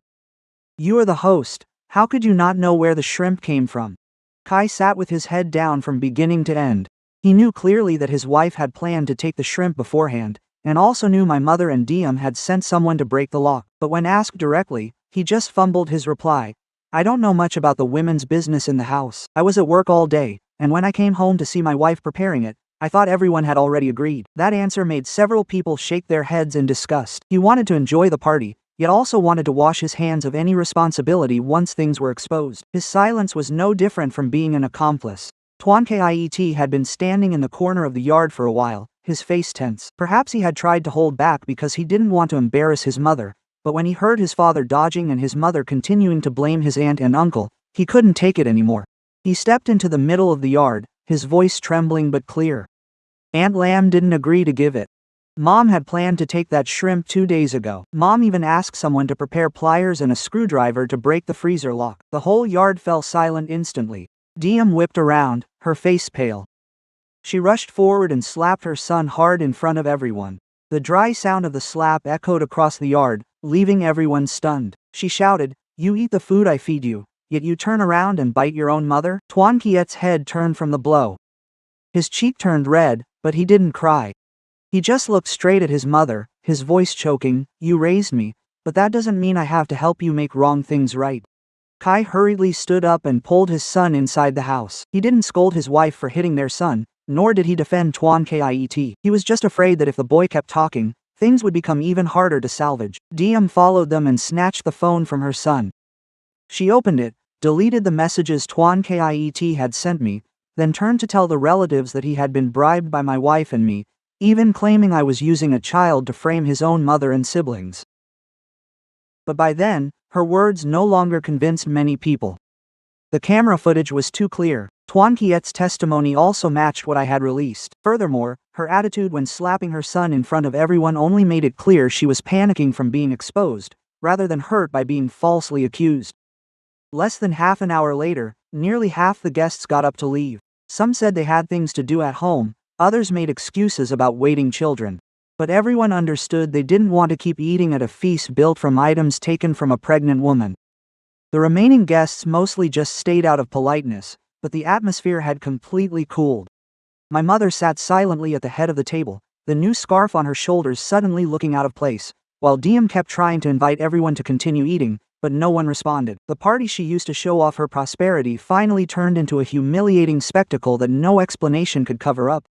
You are the host, how could you not know where the shrimp came from?" Kai sat with his head down from beginning to end. He knew clearly that his wife had planned to take the shrimp beforehand, and also knew my mother and Diem had sent someone to break the lock. But when asked directly, he just fumbled his reply. "I don't know much about the women's business in the house. I was at work all day, and when I came home to see my wife preparing it, I thought everyone had already agreed." That answer made several people shake their heads in disgust. He wanted to enjoy the party, yet also wanted to wash his hands of any responsibility once things were exposed. His silence was no different from being an accomplice. Tuan Kiet had been standing in the corner of the yard for a while, his face tense. Perhaps he had tried to hold back because he didn't want to embarrass his mother, but when he heard his father dodging and his mother continuing to blame his aunt and uncle, he couldn't take it anymore. He stepped into the middle of the yard, his voice trembling but clear. "Aunt Lamb didn't agree to give it. Mom had planned to take that shrimp 2 days ago. Mom even asked someone to prepare pliers and a screwdriver to break the freezer lock." The whole yard fell silent instantly. Diem whipped around, her face pale. She rushed forward and slapped her son hard in front of everyone. The dry sound of the slap echoed across the yard, leaving everyone stunned. She shouted, "You eat the food I feed you, yet you turn around and bite your own mother?" Tuan Kiet's head turned from the blow. His cheek turned red, but he didn't cry. He just looked straight at his mother, his voice choking, "You raised me, but that doesn't mean I have to help you make wrong things right." Kai hurriedly stood up and pulled his son inside the house. He didn't scold his wife for hitting their son, nor did he defend Tuan Kiet. He was just afraid that if the boy kept talking, things would become even harder to salvage. Diem followed them and snatched the phone from her son. She opened it, deleted the messages Tuan Kiet had sent me, then turned to tell the relatives that he had been bribed by my wife and me, even claiming I was using a child to frame his own mother and siblings. But by then, her words no longer convinced many people. The camera footage was too clear. Tuan Kiet's testimony also matched what I had released. Furthermore, her attitude when slapping her son in front of everyone only made it clear she was panicking from being exposed, rather than hurt by being falsely accused. Less than half an hour later, nearly half the guests got up to leave. Some said they had things to do at home, others made excuses about waiting children. But everyone understood they didn't want to keep eating at a feast built from items taken from a pregnant woman. The remaining guests mostly just stayed out of politeness, but the atmosphere had completely cooled. My mother sat silently at the head of the table, the new scarf on her shoulders suddenly looking out of place, while Diem kept trying to invite everyone to continue eating, but no one responded. The party she used to show off her prosperity finally turned into a humiliating spectacle that no explanation could cover up.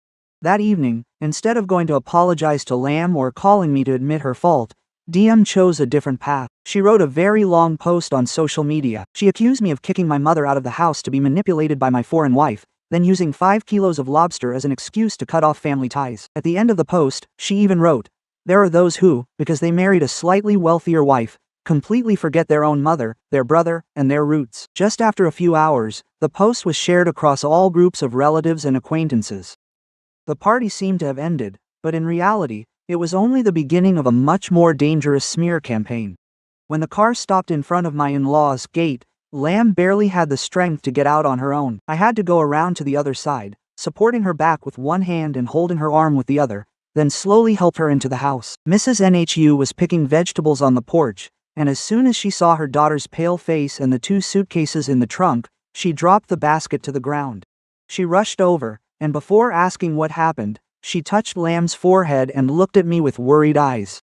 That evening, instead of going to apologize to Lam or calling me to admit her fault, Diem chose a different path. She wrote a very long post on social media. She accused me of kicking my mother out of the house to be manipulated by my foreign wife, then using 5 kilos of lobster as an excuse to cut off family ties. At the end of the post, she even wrote, "There are those who, because they married a slightly wealthier wife, completely forget their own mother, their brother, and their roots." Just after a few hours, the post was shared across all groups of relatives and acquaintances. The party seemed to have ended, but in reality, it was only the beginning of a much more dangerous smear campaign. When the car stopped in front of my in-laws' gate, Lam barely had the strength to get out on her own. I had to go around to the other side, supporting her back with one hand and holding her arm with the other, then slowly helped her into the house. Mrs. Nhu was picking vegetables on the porch, and as soon as she saw her daughter's pale face and the 2 suitcases in the trunk, she dropped the basket to the ground. She rushed over, and before asking what happened, she touched Lam's forehead and looked at me with worried eyes.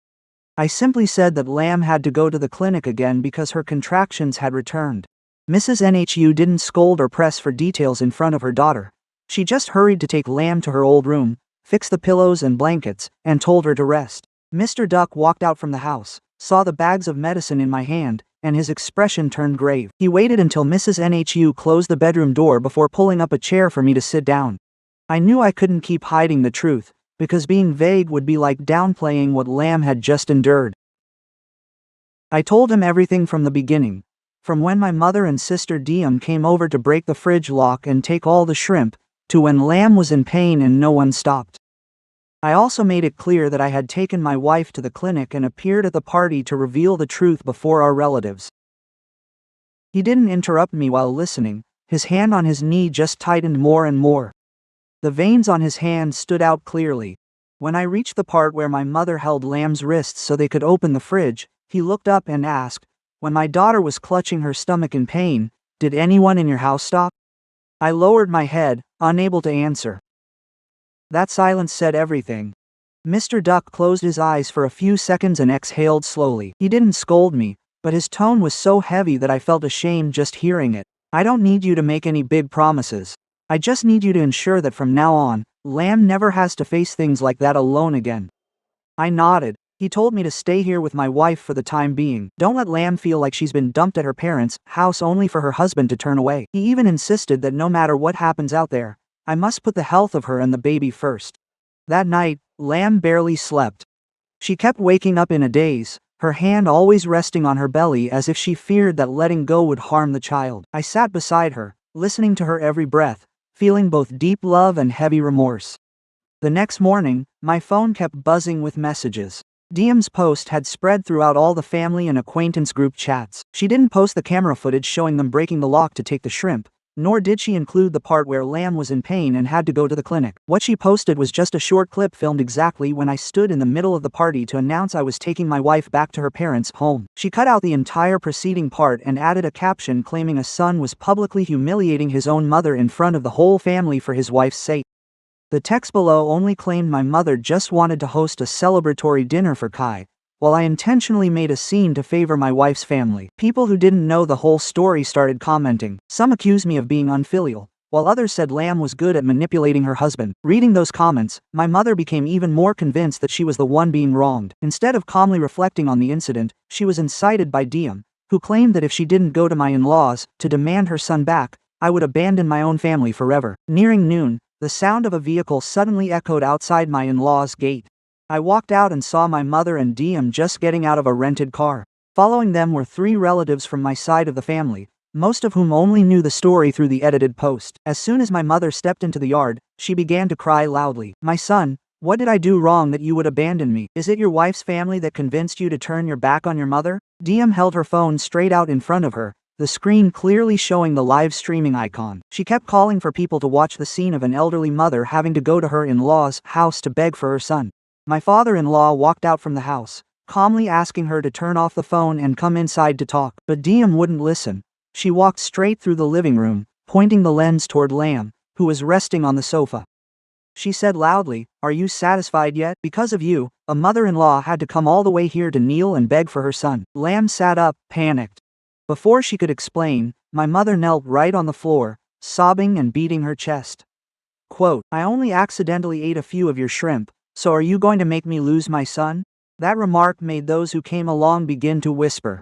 I simply said that Lam had to go to the clinic again because her contractions had returned. Mrs. Nhu didn't scold or press for details in front of her daughter. She just hurried to take Lam to her old room, fix the pillows and blankets, and told her to rest. Mr. Duck walked out from the house, saw the bags of medicine in my hand, and his expression turned grave. He waited until Mrs. Nhu closed the bedroom door before pulling up a chair for me to sit down. I knew I couldn't keep hiding the truth, because being vague would be like downplaying what Lam had just endured. I told him everything from the beginning, from when my mother and sister Diem came over to break the fridge lock and take all the shrimp, to when Lam was in pain and no one stopped. I also made it clear that I had taken my wife to the clinic and appeared at the party to reveal the truth before our relatives. He didn't interrupt me while listening, his hand on his knee just tightened more and more. The veins on his hand stood out clearly. When I reached the part where my mother held Lam's wrists so they could open the fridge, he looked up and asked, "When my daughter was clutching her stomach in pain, did anyone in your house stop?" I lowered my head, unable to answer. That silence said everything. Mr. Duck closed his eyes for a few seconds and exhaled slowly. He didn't scold me, but his tone was so heavy that I felt ashamed just hearing it. "I don't need you to make any big promises. I just need you to ensure that from now on, Lam never has to face things like that alone again." I nodded. He told me to stay here with my wife for the time being. Don't let Lam feel like she's been dumped at her parents' house only for her husband to turn away. He even insisted that no matter what happens out there, I must put the health of her and the baby first. That night, Lam barely slept. She kept waking up in a daze, her hand always resting on her belly as if she feared that letting go would harm the child. I sat beside her, listening to her every breath, feeling both deep love and heavy remorse. The next morning, my phone kept buzzing with messages. Diem's post had spread throughout all the family and acquaintance group chats. She didn't post the camera footage showing them breaking the lock to take the shrimp, nor did she include the part where Lam was in pain and had to go to the clinic. What she posted was just a short clip filmed exactly when I stood in the middle of the party to announce I was taking my wife back to her parents' home. She cut out the entire preceding part and added a caption claiming a son was publicly humiliating his own mother in front of the whole family for his wife's sake. The text below only claimed my mother just wanted to host a celebratory dinner for Kai, while I intentionally made a scene to favor my wife's family. People who didn't know the whole story started commenting. Some accused me of being unfilial, while others said Lam was good at manipulating her husband. Reading those comments, my mother became even more convinced that she was the one being wronged. Instead of calmly reflecting on the incident, she was incited by Diem, who claimed that if she didn't go to my in-laws to demand her son back, I would abandon my own family forever. Nearing noon, The sound of a vehicle suddenly echoed outside my in-laws' gate. I walked out and saw my mother and Diem just getting out of a rented car. Following them were 3 relatives from my side of the family, most of whom only knew the story through the edited post. As soon as my mother stepped into the yard, she began to cry loudly. "My son, what did I do wrong that you would abandon me? Is it your wife's family that convinced you to turn your back on your mother?" Diem held her phone straight out in front of her, the screen clearly showing the live streaming icon. She kept calling for people to watch the scene of an elderly mother having to go to her in-laws' house to beg for her son. My father-in-law walked out from the house, calmly asking her to turn off the phone and come inside to talk. But Diem wouldn't listen. She walked straight through the living room, pointing the lens toward Lam, who was resting on the sofa. She said loudly, "Are you satisfied yet? Because of you, a mother-in-law had to come all the way here to kneel and beg for her son." Lam sat up, panicked. Before she could explain, my mother knelt right on the floor, sobbing and beating her chest. Quote, "I only accidentally ate a few of your shrimp, so are you going to make me lose my son?" That remark made those who came along begin to whisper.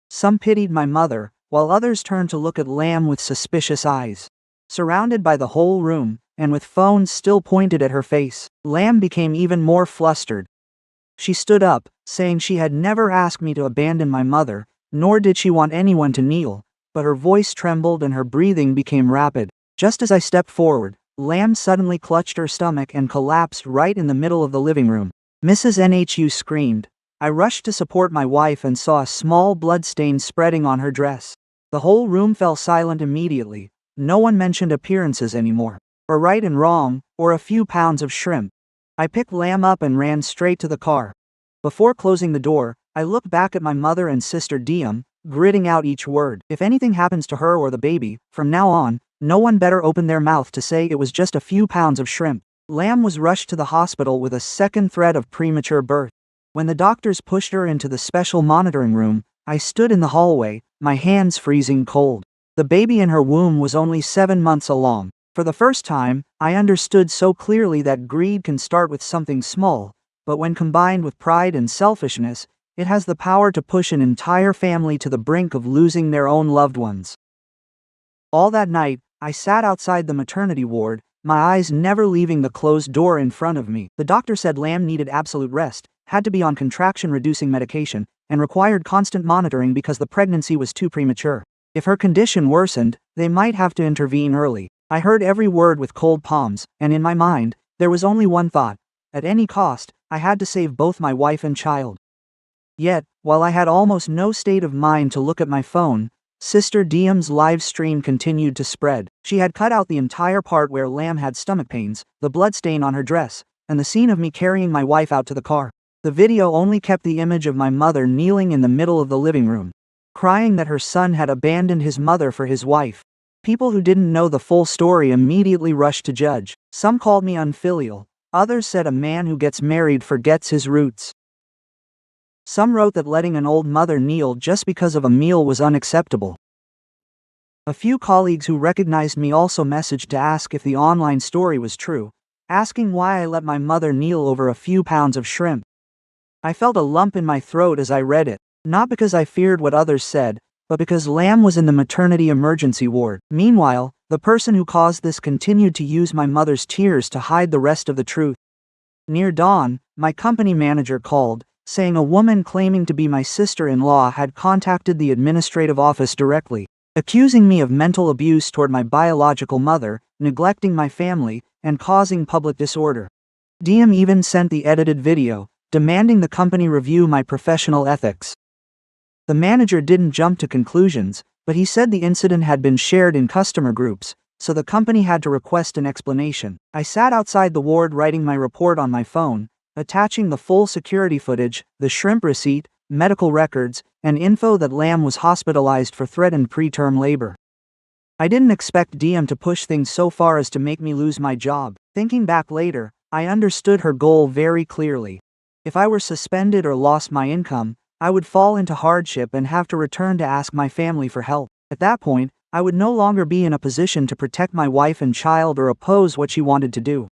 Some pitied my mother, while others turned to look at Lam with suspicious eyes. Surrounded by the whole room, and with phones still pointed at her face, Lam became even more flustered. She stood up, saying she had never asked me to abandon my mother, nor did she want anyone to kneel, but her voice trembled and her breathing became rapid. Just as I stepped forward, Lam suddenly clutched her stomach and collapsed right in the middle of the living room. Mrs. Nhu screamed. I rushed to support my wife and saw a small blood stain spreading on her dress. The whole room fell silent immediately. No one mentioned appearances anymore, or right and wrong, or a few pounds of shrimp. I picked Lam up and ran straight to the car. Before closing the door, I looked back at my mother and sister Diem, gritting out each word. If anything happens to her or the baby, from now on, no one better open their mouth to say it was just a few pounds of shrimp. Lam was rushed to the hospital with a second threat of premature birth. When the doctors pushed her into the special monitoring room, I stood in the hallway, my hands freezing cold. The baby in her womb was only 7 months along. For the first time, I understood so clearly that greed can start with something small, but when combined with pride and selfishness, it has the power to push an entire family to the brink of losing their own loved ones. All that night, I sat outside the maternity ward, my eyes never leaving the closed door in front of me. The doctor said Lam needed absolute rest, had to be on contraction-reducing medication, and required constant monitoring because the pregnancy was too premature. If her condition worsened, they might have to intervene early. I heard every word with cold palms, and in my mind, there was only one thought. At any cost, I had to save both my wife and child. Yet, while I had almost no state of mind to look at my phone, Sister Diem's live stream continued to spread. She had cut out the entire part where Lam had stomach pains, the bloodstain on her dress, and the scene of me carrying my wife out to the car. The video only kept the image of my mother kneeling in the middle of the living room, crying that her son had abandoned his mother for his wife. People who didn't know the full story immediately rushed to judge. Some called me unfilial. Others said a man who gets married forgets his roots. Some wrote that letting an old mother kneel just because of a meal was unacceptable. A few colleagues who recognized me also messaged to ask if the online story was true, asking why I let my mother kneel over a few pounds of shrimp. I felt a lump in my throat as I read it, not because I feared what others said, but because Lam was in the maternity emergency ward. Meanwhile, the person who caused this continued to use my mother's tears to hide the rest of the truth. Near dawn, my company manager called, saying a woman claiming to be my sister-in-law had contacted the administrative office directly, accusing me of mental abuse toward my biological mother, neglecting my family, and causing public disorder. Diem even sent the edited video, demanding the company review my professional ethics. The manager didn't jump to conclusions, but he said the incident had been shared in customer groups, so the company had to request an explanation. I sat outside the ward writing my report on my phone, attaching the full security footage, the shrimp receipt, medical records, and info that Lam was hospitalized for threatened preterm labor. I didn't expect Diem to push things so far as to make me lose my job. Thinking back later, I understood her goal very clearly. If I were suspended or lost my income, I would fall into hardship and have to return to ask my family for help. At that point, I would no longer be in a position to protect my wife and child or oppose what she wanted to do.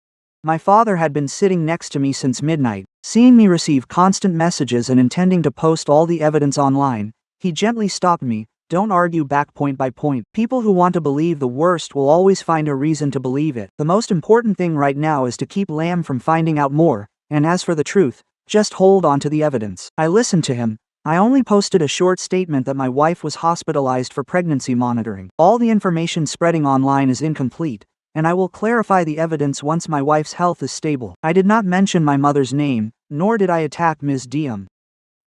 My father had been sitting next to me since midnight. Seeing me receive constant messages and intending to post all the evidence online, he gently stopped me, Don't argue back point by point. People who want to believe the worst will always find a reason to believe it. The most important thing right now is to keep Lamb from finding out more, and as for the truth, just hold on to the evidence. I listened to him. I only posted a short statement that my wife was hospitalized for pregnancy monitoring. All the information spreading online is incomplete, and I will clarify the evidence once my wife's health is stable. I did not mention my mother's name, nor did I attack Ms. Diem.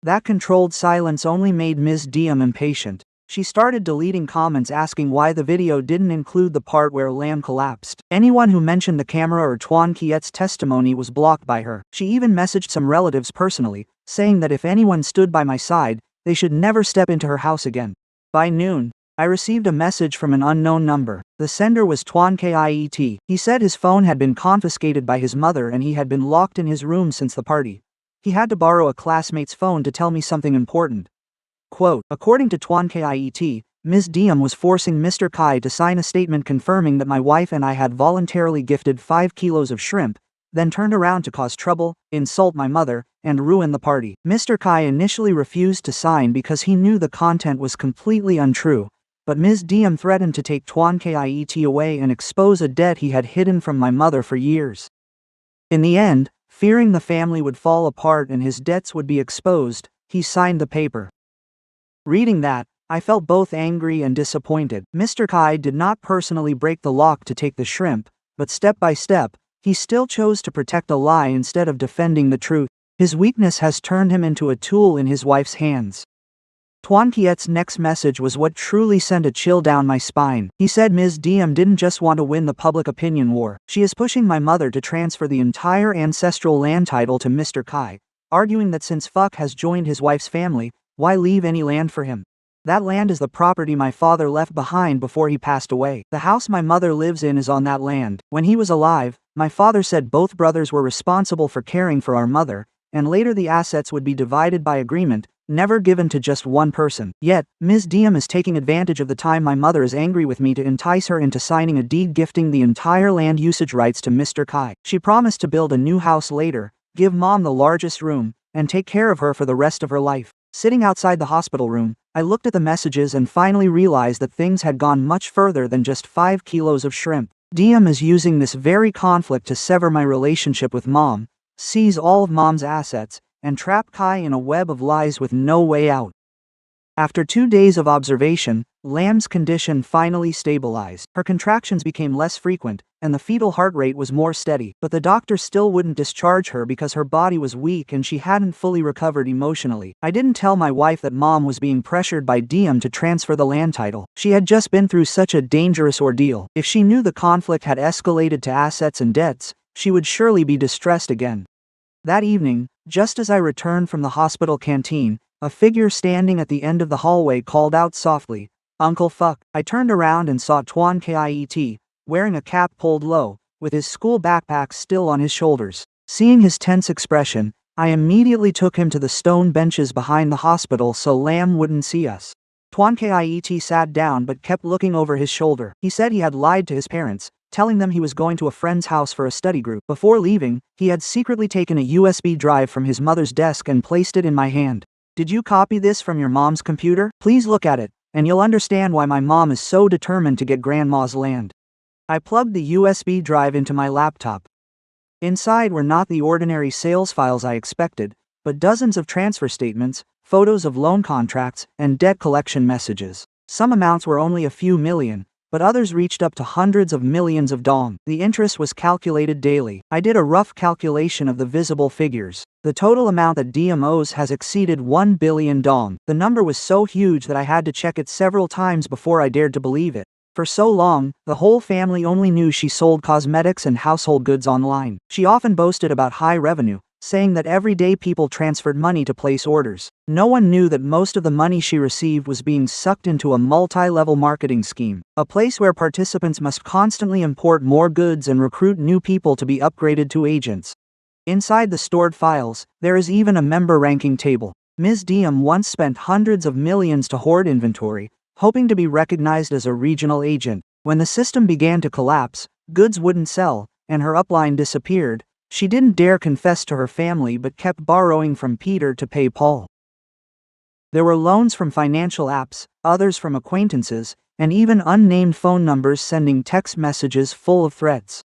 That controlled silence only made Ms. Diem impatient. She started deleting comments asking why the video didn't include the part where Lamb collapsed. Anyone who mentioned the camera or Tuan Kiet's testimony was blocked by her. She even messaged some relatives personally, saying that if anyone stood by my side, they should never step into her house again. By noon, I received a message from an unknown number. The sender was Tuan Kiet. He said his phone had been confiscated by his mother and he had been locked in his room since the party. He had to borrow a classmate's phone to tell me something important. Quote, according to Tuan Kiet, Ms. Diem was forcing Mr. Kai to sign a statement confirming that my wife and I had voluntarily gifted 5 kilos of shrimp, then turned around to cause trouble, insult my mother, and ruin the party. Mr. Kai initially refused to sign because he knew the content was completely untrue, but Ms. Diem threatened to take Tuan Kiet away and expose a debt he had hidden from my mother for years. In the end, fearing the family would fall apart and his debts would be exposed, he signed the paper. Reading that, I felt both angry and disappointed. Mr. Kai did not personally break the lock to take the shrimp, but step by step, he still chose to protect a lie instead of defending the truth. His weakness has turned him into a tool in his wife's hands. Tuan Kiet's next message was what truly sent a chill down my spine. He said Ms. Diem didn't just want to win the public opinion war. She is pushing my mother to transfer the entire ancestral land title to Mr. Kai, arguing that since Fuck has joined his wife's family, why leave any land for him? That land is the property my father left behind before he passed away. The house my mother lives in is on that land. When he was alive, my father said both brothers were responsible for caring for our mother, and later the assets would be divided by agreement, never given to just one person. Yet, Ms. Diem is taking advantage of the time my mother is angry with me to entice her into signing a deed gifting the entire land usage rights to Mr. Kai. She promised to build a new house later, give Mom the largest room, and take care of her for the rest of her life. Sitting outside the hospital room, I looked at the messages and finally realized that things had gone much further than just 5 kilos of shrimp. Diem is using this very conflict to sever my relationship with Mom, seize all of Mom's assets, and trap Kai in a web of lies with no way out. After 2 days of observation, Lamb's condition finally stabilized. Her contractions became less frequent, and the fetal heart rate was more steady, but the doctor still wouldn't discharge her because her body was weak and she hadn't fully recovered emotionally. I didn't tell my wife that Mom was being pressured by Diem to transfer the land title. She had just been through such a dangerous ordeal. If she knew the conflict had escalated to assets and debts, she would surely be distressed again. That evening, just as I returned from the hospital canteen, a figure standing at the end of the hallway called out softly, "Uncle Fuck." I turned around and saw Tuan Kiet, wearing a cap pulled low, with his school backpack still on his shoulders. Seeing his tense expression, I immediately took him to the stone benches behind the hospital so Lamb wouldn't see us. Tuan Kiet sat down but kept looking over his shoulder. He said he had lied to his parents, telling them he was going to a friend's house for a study group. Before leaving, he had secretly taken a USB drive from his mother's desk and placed it in my hand. "Did you copy this from your mom's computer? Please look at it, and you'll understand why my mom is so determined to get Grandma's land." I plugged the USB drive into my laptop. Inside were not the ordinary sales files I expected, but dozens of transfer statements, photos of loan contracts, and debt collection messages. Some amounts were only a few million, but others reached up to hundreds of millions of dong. The interest was calculated daily. I did a rough calculation of the visible figures. The total amount that Diem owes has exceeded 1 billion dong. The number was so huge that I had to check it several times before I dared to believe it. For so long, the whole family only knew she sold cosmetics and household goods online. She often boasted about high revenue, saying that every day people transferred money to place orders. No one knew that most of the money she received was being sucked into a multi-level marketing scheme, a place where participants must constantly import more goods and recruit new people to be upgraded to agents. Inside the stored files, there is even a member ranking table. Ms. Diem once spent hundreds of millions to hoard inventory, hoping to be recognized as a regional agent. When the system began to collapse, goods wouldn't sell, and her upline disappeared, she didn't dare confess to her family but kept borrowing from Peter to pay Paul. There were loans from financial apps, others from acquaintances, and even unnamed phone numbers sending text messages full of threats.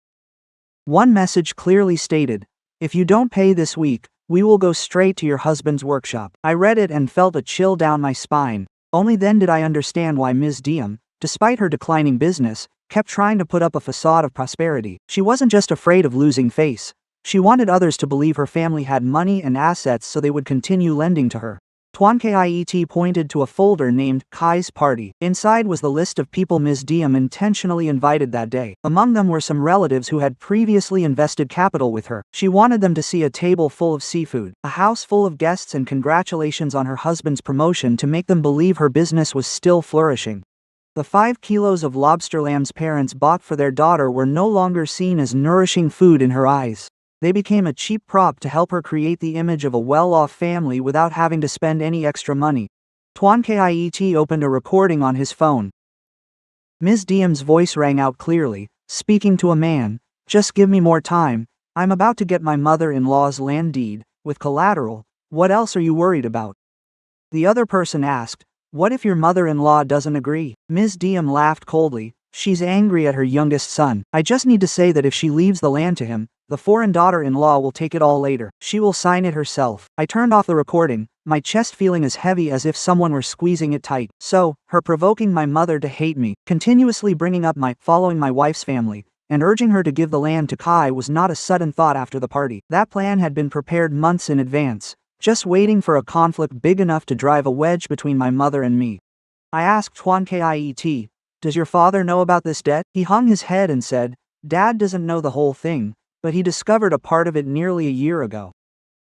One message clearly stated, "If you don't pay this week, we will go straight to your husband's workshop." I read it and felt a chill down my spine. Only then did I understand why Ms. Diem, despite her declining business, kept trying to put up a facade of prosperity. She wasn't just afraid of losing face. She wanted others to believe her family had money and assets so they would continue lending to her. Tuan Kiet pointed to a folder named Kai's Party. Inside was the list of people Ms. Diem intentionally invited that day. Among them were some relatives who had previously invested capital with her. She wanted them to see a table full of seafood, a house full of guests, and congratulations on her husband's promotion to make them believe her business was still flourishing. The 5 kilos of lobster lambs parents bought for their daughter were no longer seen as nourishing food in her eyes. They became a cheap prop to help her create the image of a well-off family without having to spend any extra money. Tuan Kiet opened a recording on his phone. Ms. Diem's voice rang out clearly, speaking to a man. "Just give me more time. I'm about to get my mother-in-law's land deed, with collateral. What else are you worried about?" The other person asked, "What if your mother-in-law doesn't agree?" Ms. Diem laughed coldly. "She's angry at her youngest son. I just need to say that if she leaves the land to him, the foreign daughter-in-law will take it all later. She will sign it herself." I turned off the recording, my chest feeling as heavy as if someone were squeezing it tight. So, her provoking my mother to hate me, continuously bringing up following my wife's family, and urging her to give the land to Kai was not a sudden thought after the party. That plan had been prepared months in advance, just waiting for a conflict big enough to drive a wedge between my mother and me. I asked Tuan Kiet, "Does your father know about this debt?" He hung his head and said, "Dad doesn't know the whole thing, but he discovered a part of it nearly a year ago."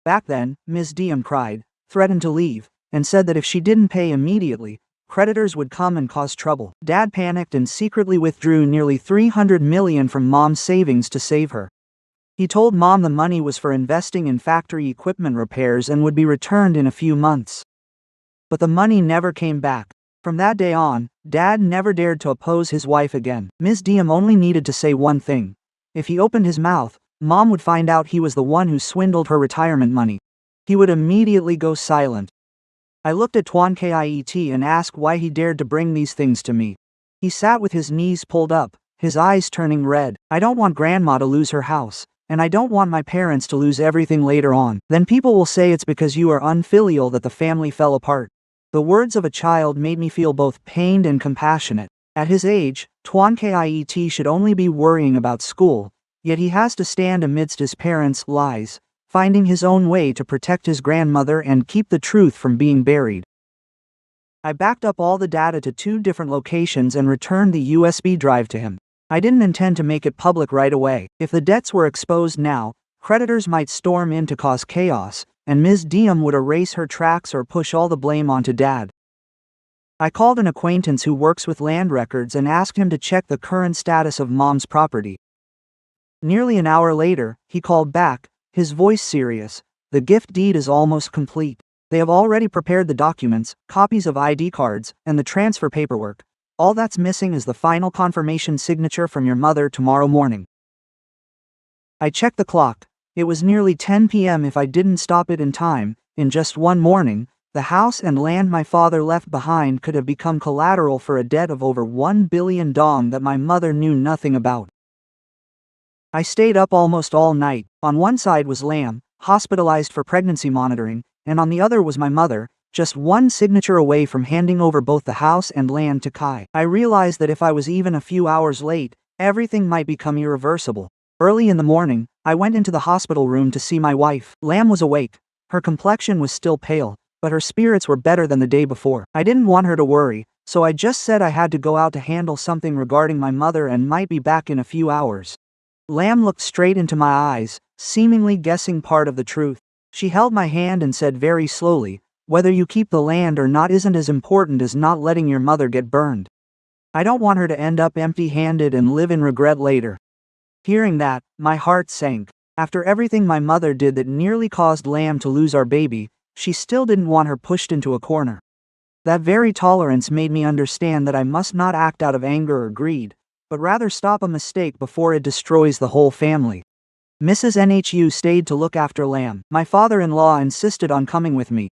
Back then, Ms. Diem cried, threatened to leave, and said that if she didn't pay immediately, creditors would come and cause trouble. Dad panicked and secretly withdrew nearly 300 million from Mom's savings to save her. He told Mom the money was for investing in factory equipment repairs and would be returned in a few months. But the money never came back. From that day on, Dad never dared to oppose his wife again. Ms. Diem only needed to say one thing. If he opened his mouth, Mom would find out he was the one who swindled her retirement money. He would immediately go silent. I looked at Tuan Kiet and asked why he dared to bring these things to me. He sat with his knees pulled up, his eyes turning red. "I don't want Grandma to lose her house, and I don't want my parents to lose everything later on. Then people will say it's because you are unfilial that the family fell apart." The words of a child made me feel both pained and compassionate. At his age, Tuan Kiet should only be worrying about school, yet he has to stand amidst his parents' lies, finding his own way to protect his grandmother and keep the truth from being buried. I backed up all the data to 2 different locations and returned the USB drive to him. I didn't intend to make it public right away. If the debts were exposed now, creditors might storm in to cause chaos, and Ms. Diem would erase her tracks or push all the blame onto Dad. I called an acquaintance who works with land records and asked him to check the current status of Mom's property. Nearly an hour later, he called back, his voice serious. "The gift deed is almost complete. They have already prepared the documents, copies of ID cards, and the transfer paperwork. All that's missing is the final confirmation signature from your mother tomorrow morning." I checked the clock. It was nearly 10 p.m. If I didn't stop it in time. In just one morning, the house and land my father left behind could have become collateral for a debt of over 1 billion dong that my mother knew nothing about. I stayed up almost all night. On one side was Lam, hospitalized for pregnancy monitoring, and on the other was my mother, just one signature away from handing over both the house and land to Kai. I realized that if I was even a few hours late, everything might become irreversible. Early in the morning, I went into the hospital room to see my wife. Lam was awake. Her complexion was still pale, but her spirits were better than the day before. I didn't want her to worry, so I just said I had to go out to handle something regarding my mother and might be back in a few hours. Lam looked straight into my eyes, seemingly guessing part of the truth. She held my hand and said very slowly, "Whether you keep the land or not isn't as important as not letting your mother get burned. I don't want her to end up empty-handed and live in regret later." Hearing that, my heart sank. After everything my mother did that nearly caused Lam to lose our baby, she still didn't want her pushed into a corner. That very tolerance made me understand that I must not act out of anger or greed, but rather stop a mistake before it destroys the whole family. Mrs. Nhu stayed to look after Lam. My father-in-law insisted on coming with me.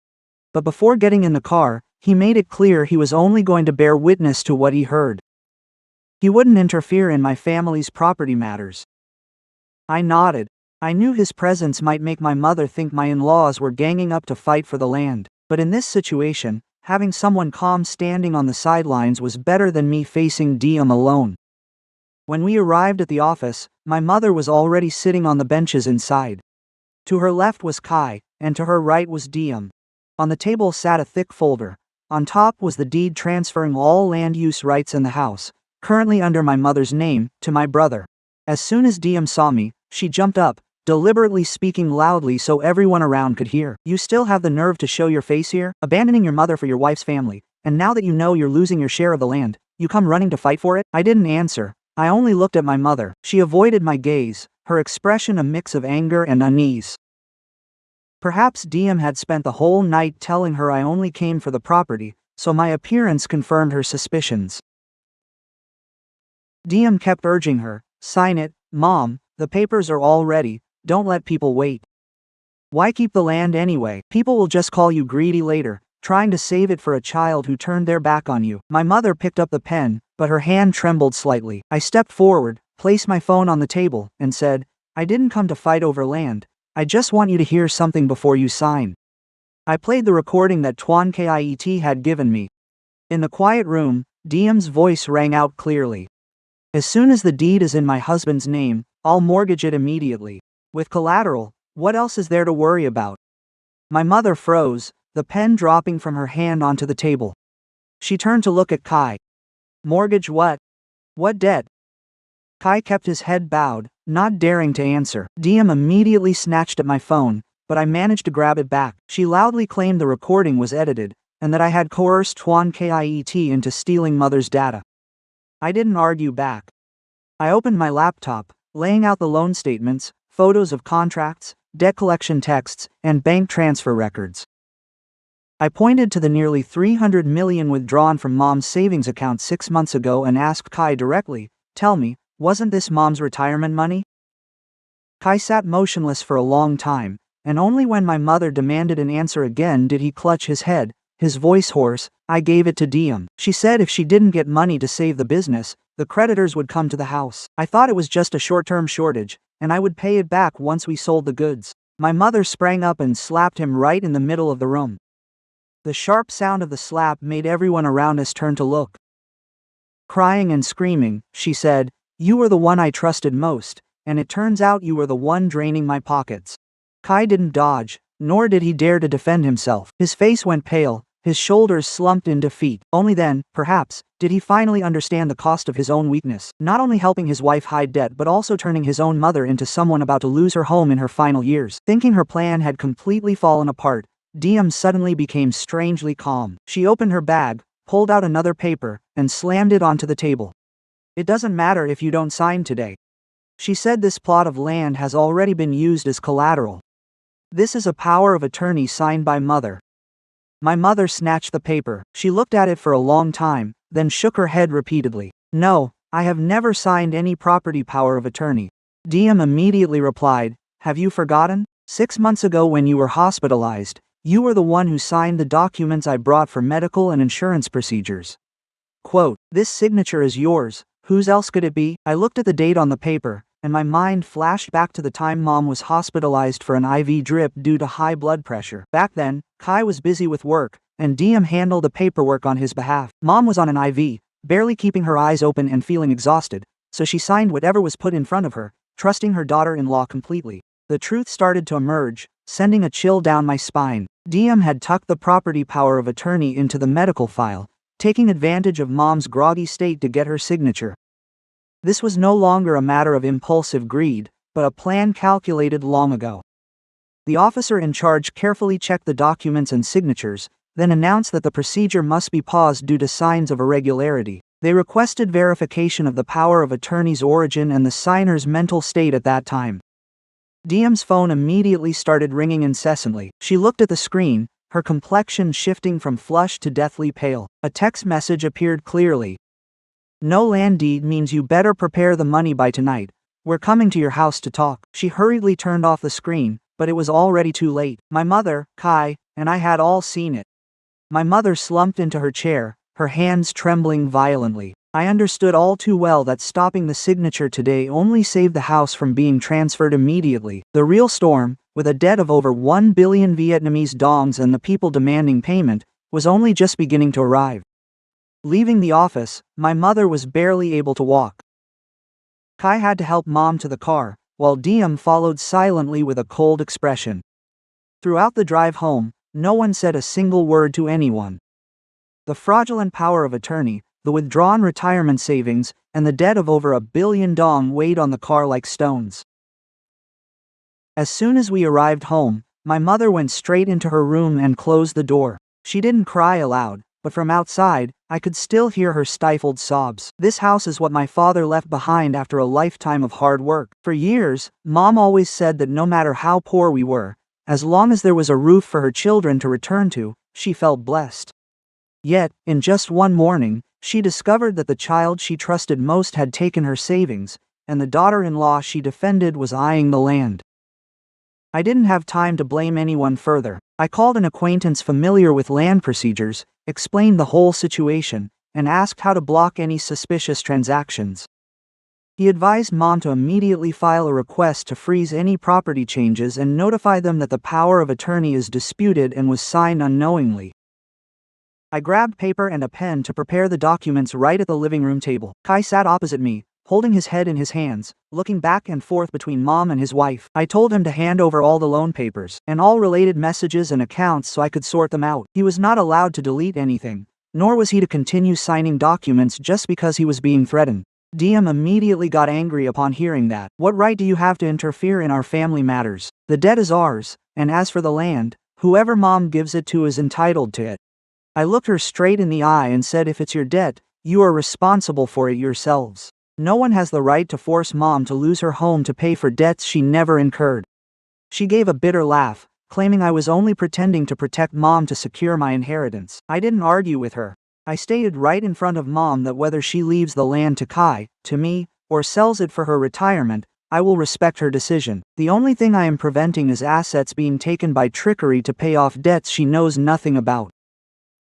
But before getting in the car, he made it clear he was only going to bear witness to what he heard. He wouldn't interfere in my family's property matters. I nodded. I knew his presence might make my mother think my in-laws were ganging up to fight for the land, but in this situation, having someone calm standing on the sidelines was better than me facing Diem alone. When we arrived at the office, my mother was already sitting on the benches inside. To her left was Kai, and to her right was Diem. On the table sat a thick folder. On top was the deed transferring all land use rights in the house, currently under my mother's name, to my brother. As soon as Diem saw me, she jumped up, deliberately speaking loudly so everyone around could hear. "You still have the nerve to show your face here, abandoning your mother for your wife's family, and now that you know you're losing your share of the land, you come running to fight for it?" I didn't answer. I only looked at my mother. She avoided my gaze, her expression a mix of anger and unease. Perhaps Diem had spent the whole night telling her I only came for the property, so my appearance confirmed her suspicions. Diem kept urging her, "Sign it, Mom, the papers are all ready, don't let people wait. Why keep the land anyway? People will just call you greedy later, trying to save it for a child who turned their back on you." My mother picked up the pen, but her hand trembled slightly. I stepped forward, placed my phone on the table, and said, "I didn't come to fight over land, I just want you to hear something before you sign." I played the recording that Tuan Kiet had given me. In the quiet room, Diem's voice rang out clearly. "As soon as the deed is in my husband's name, I'll mortgage it immediately. With collateral, what else is there to worry about?" My mother froze, the pen dropping from her hand onto the table. She turned to look at Kai. "Mortgage what? What debt?" Kai kept his head bowed, not daring to answer. Diem immediately snatched at my phone, but I managed to grab it back. She loudly claimed the recording was edited, and that I had coerced Tuan Kiet into stealing mother's data. I didn't argue back. I opened my laptop, laying out the loan statements, photos of contracts, debt collection texts, and bank transfer records. I pointed to the nearly 300 million withdrawn from Mom's savings account 6 months ago and asked Kai directly, "Tell me, wasn't this Mom's retirement money?" Kai sat motionless for a long time, and only when my mother demanded an answer again did he clutch his head, his voice hoarse. "I gave it to Diem. She said if she didn't get money to save the business, the creditors would come to the house. I thought it was just a short-term shortage, and I would pay it back once we sold the goods." My mother sprang up and slapped him right in the middle of the room. The sharp sound of the slap made everyone around us turn to look. Crying and screaming, she said, "You were the one I trusted most, and it turns out you were the one draining my pockets." Kai didn't dodge, nor did he dare to defend himself. His face went pale, his shoulders slumped in defeat. Only then, perhaps, did he finally understand the cost of his own weakness. Not only helping his wife hide debt but also turning his own mother into someone about to lose her home in her final years. Thinking her plan had completely fallen apart, Diem suddenly became strangely calm. She opened her bag, pulled out another paper, and slammed it onto the table. "It doesn't matter if you don't sign today," she said. "This plot of land has already been used as collateral. This is a power of attorney signed by Mother." My mother snatched the paper. She looked at it for a long time, then shook her head repeatedly. "No, I have never signed any property power of attorney." Diem immediately replied, "Have you forgotten? 6 months ago when you were hospitalized, you were the one who signed the documents I brought for medical and insurance procedures. Quote, this signature is yours, whose else could it be?" I looked at the date on the paper, and my mind flashed back to the time Mom was hospitalized for an IV drip due to high blood pressure. Back then, Kai was busy with work, and Diem handled the paperwork on his behalf. Mom was on an IV, barely keeping her eyes open and feeling exhausted, so she signed whatever was put in front of her, trusting her daughter-in-law completely. The truth started to emerge, sending a chill down my spine. Diem had tucked the property power of attorney into the medical file, taking advantage of Mom's groggy state to get her signature. This was no longer a matter of impulsive greed, but a plan calculated long ago. The officer in charge carefully checked the documents and signatures, then announced that the procedure must be paused due to signs of irregularity. They requested verification of the power of attorney's origin and the signer's mental state at that time. Diem's phone immediately started ringing incessantly. She looked at the screen, her complexion shifting from flushed to deathly pale. A text message appeared clearly. "No land deed means you better prepare the money by tonight. We're coming to your house to talk." She hurriedly turned off the screen, but it was already too late. My mother, Kai, and I had all seen it. My mother slumped into her chair, her hands trembling violently. I understood all too well that stopping the signature today only saved the house from being transferred immediately. The real storm, with a debt of over 1 billion Vietnamese dongs and the people demanding payment, was only just beginning to arrive. Leaving the office, my mother was barely able to walk. Kai had to help Mom to the car, while Diem followed silently with a cold expression. Throughout the drive home, no one said a single word to anyone. The fraudulent power of attorney, the withdrawn retirement savings, and the debt of over 1 billion dong weighed on the car like stones. As soon as we arrived home, my mother went straight into her room and closed the door. She didn't cry aloud, but from outside, I could still hear her stifled sobs. This house is what my father left behind after a lifetime of hard work. For years, Mom always said that no matter how poor we were, as long as there was a roof for her children to return to, she felt blessed. Yet, in just one morning, she discovered that the child she trusted most had taken her savings, and the daughter-in-law she defended was eyeing the land. I didn't have time to blame anyone further. I called an acquaintance familiar with land procedures, explained the whole situation, and asked how to block any suspicious transactions. He advised Mom to immediately file a request to freeze any property changes and notify them that the power of attorney is disputed and was signed unknowingly. I grabbed paper and a pen to prepare the documents right at the living room table. Kai sat opposite me, holding his head in his hands, looking back and forth between Mom and his wife. I told him to hand over all the loan papers and all related messages and accounts so I could sort them out. He was not allowed to delete anything, nor was he to continue signing documents just because he was being threatened. Diem immediately got angry upon hearing that. What right do you have to interfere in our family matters? The debt is ours, and as for the land, whoever Mom gives it to is entitled to it. I looked her straight in the eye and said, if it's your debt, you are responsible for it yourselves. No one has the right to force Mom to lose her home to pay for debts she never incurred. She gave a bitter laugh, claiming I was only pretending to protect Mom to secure my inheritance. I didn't argue with her. I stated right in front of Mom that whether she leaves the land to Kai, to me, or sells it for her retirement, I will respect her decision. The only thing I am preventing is assets being taken by trickery to pay off debts she knows nothing about.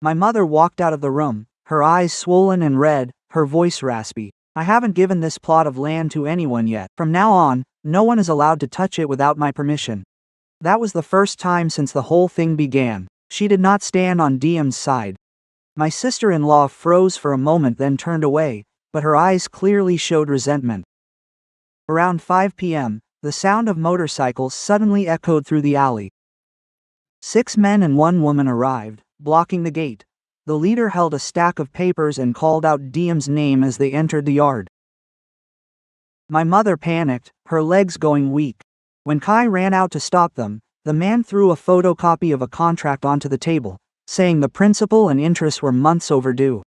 My mother walked out of the room, her eyes swollen and red, her voice raspy. I haven't given this plot of land to anyone yet. From now on, no one is allowed to touch it without my permission. That was the first time since the whole thing began. She did not stand on Diem's side. My sister-in-law froze for a moment, then turned away, but her eyes clearly showed resentment. Around 5 p.m., the sound of motorcycles suddenly echoed through the alley. 6 men and 1 woman arrived, blocking the gate. The leader held a stack of papers and called out Diem's name as they entered the yard. My mother panicked, her legs going weak. When Kai ran out to stop them, the man threw a photocopy of a contract onto the table, saying the principal and interest were months overdue.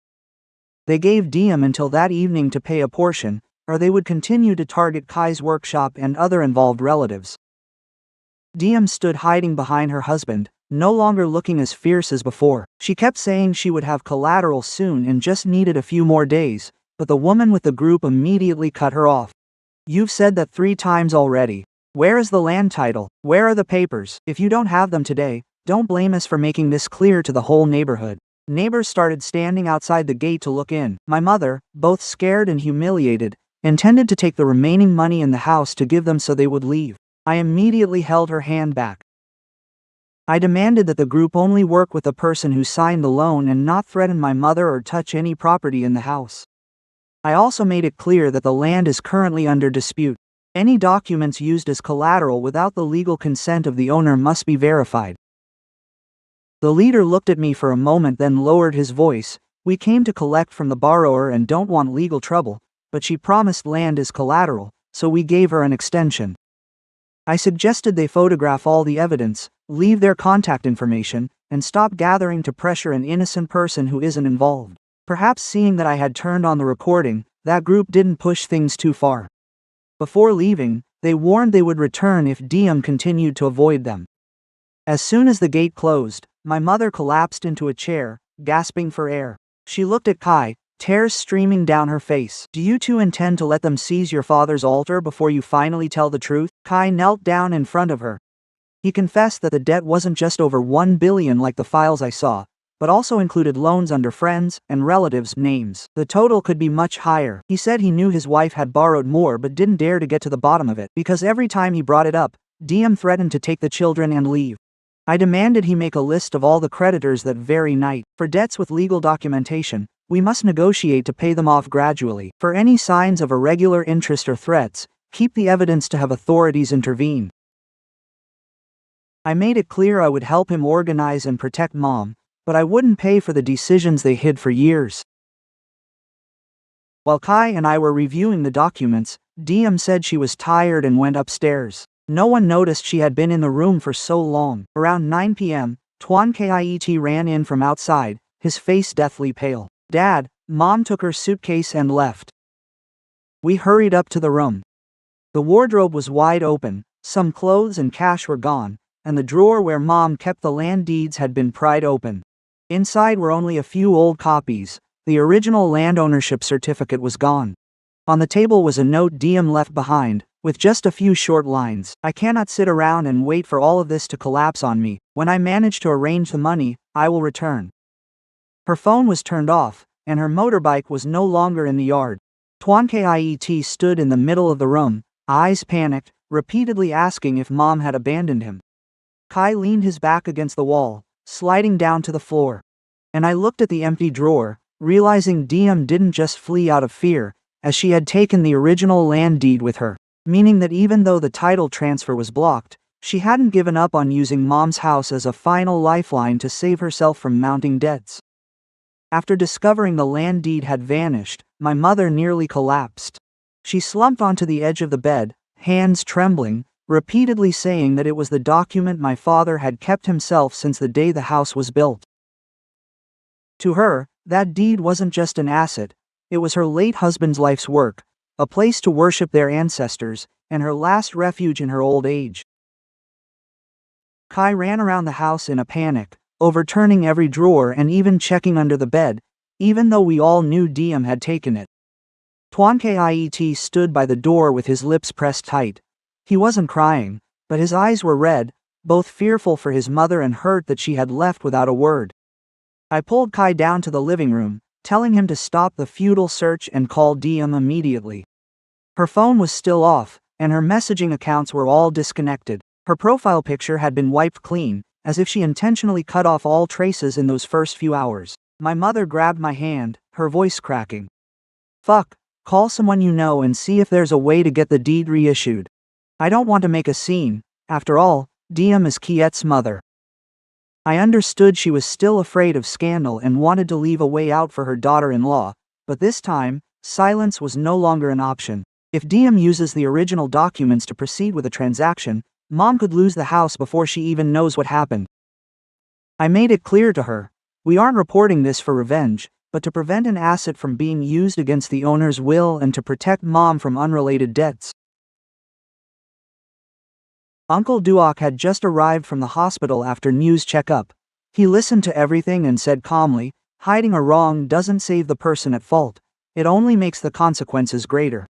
They gave Diem until that evening to pay a portion, or they would continue to target Kai's workshop and other involved relatives. Diem stood hiding behind her husband, no longer looking as fierce as before. She kept saying she would have collateral soon and just needed a few more days, but the woman with the group immediately cut her off. You've said that 3 times already. Where is the land title? Where are the papers? If you don't have them today, don't blame us for making this clear to the whole neighborhood. Neighbors started standing outside the gate to look in. My mother, both scared and humiliated, intended to take the remaining money in the house to give them so they would leave. I immediately held her hand back. I demanded that the group only work with the person who signed the loan and not threaten my mother or touch any property in the house. I also made it clear that the land is currently under dispute. Any documents used as collateral without the legal consent of the owner must be verified. The leader looked at me for a moment, then lowered his voice. We came to collect from the borrower and don't want legal trouble, but she promised land as collateral, so we gave her an extension. I suggested they photograph all the evidence, leave their contact information, and stop gathering to pressure an innocent person who isn't involved. Perhaps seeing that I had turned on the recording, that group didn't push things too far. Before leaving, they warned they would return if Diem continued to avoid them. As soon as the gate closed, my mother collapsed into a chair, gasping for air. She looked at Kai, tears streaming down her face. Do you two intend to let them seize your father's altar before you finally tell the truth? Kai knelt down in front of her. He confessed that the debt wasn't just over 1 billion like the files I saw, but also included loans under friends' and relatives' names. The total could be much higher. He said he knew his wife had borrowed more but didn't dare to get to the bottom of it, because every time he brought it up, DM threatened to take the children and leave. I demanded he make a list of all the creditors that very night. For debts with legal documentation, we must negotiate to pay them off gradually. For any signs of irregular interest or threats, keep the evidence to have authorities intervene. I made it clear I would help him organize and protect Mom, but I wouldn't pay for the decisions they hid for years. While Kai and I were reviewing the documents, DM said she was tired and went upstairs. No one noticed she had been in the room for so long. Around 9 p.m., Tuan Kiet ran in from outside, his face deathly pale. Dad, Mom took her suitcase and left. We hurried up to the room. The wardrobe was wide open, some clothes and cash were gone, and the drawer where Mom kept the land deeds had been pried open. Inside were only a few old copies. The original land ownership certificate was gone. On the table was a note DM left behind, with just a few short lines. I cannot sit around and wait for all of this to collapse on me. When I manage to arrange the money, I will return. Her phone was turned off, and her motorbike was no longer in the yard. Tuan Kiet stood in the middle of the room, eyes panicked, repeatedly asking if Mom had abandoned him. Kai leaned his back against the wall, sliding down to the floor. And I looked at the empty drawer, realizing DM didn't just flee out of fear, as she had taken the original land deed with her, meaning that even though the title transfer was blocked, she hadn't given up on using Mom's house as a final lifeline to save herself from mounting debts. After discovering the land deed had vanished, my mother nearly collapsed. She slumped onto the edge of the bed, hands trembling, repeatedly saying that it was the document my father had kept himself since the day the house was built. To her, that deed wasn't just an asset, it was her late husband's life's work, a place to worship their ancestors, and her last refuge in her old age. Kai ran around the house in a panic, overturning every drawer and even checking under the bed, even though we all knew DM had taken it. Tuan Kiet stood by the door with his lips pressed tight. He wasn't crying, but his eyes were red, both fearful for his mother and hurt that she had left without a word. I pulled Kai down to the living room, telling him to stop the futile search and call DM immediately. Her phone was still off, and her messaging accounts were all disconnected. Her profile picture had been wiped clean, as if she intentionally cut off all traces in those first few hours. My mother grabbed my hand, her voice cracking. Fuck, call someone you know and see if there's a way to get the deed reissued. I don't want to make a scene. After all, DM is Kiet's mother. I understood she was still afraid of scandal and wanted to leave a way out for her daughter-in-law, but this time, silence was no longer an option. If DM uses the original documents to proceed with a transaction, Mom could lose the house before she even knows what happened. I made it clear to her, we aren't reporting this for revenge, but to prevent an asset from being used against the owner's will and to protect Mom from unrelated debts. Uncle Duok had just arrived from the hospital after news checkup. He listened to everything and said calmly, hiding a wrong doesn't save the person at fault, it only makes the consequences greater.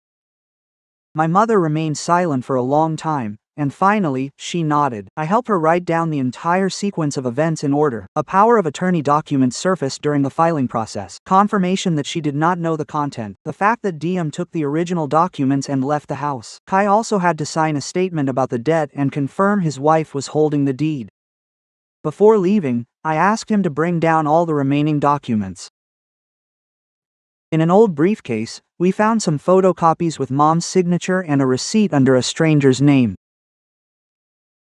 My mother remained silent for a long time, and finally, she nodded. I helped her write down the entire sequence of events in order. A power of attorney document surfaced during the filing process. Confirmation that she did not know the content. The fact that DM took the original documents and left the house. Kai also had to sign a statement about the debt and confirm his wife was holding the deed. Before leaving, I asked him to bring down all the remaining documents. In an old briefcase, we found some photocopies with Mom's signature and a receipt under a stranger's name.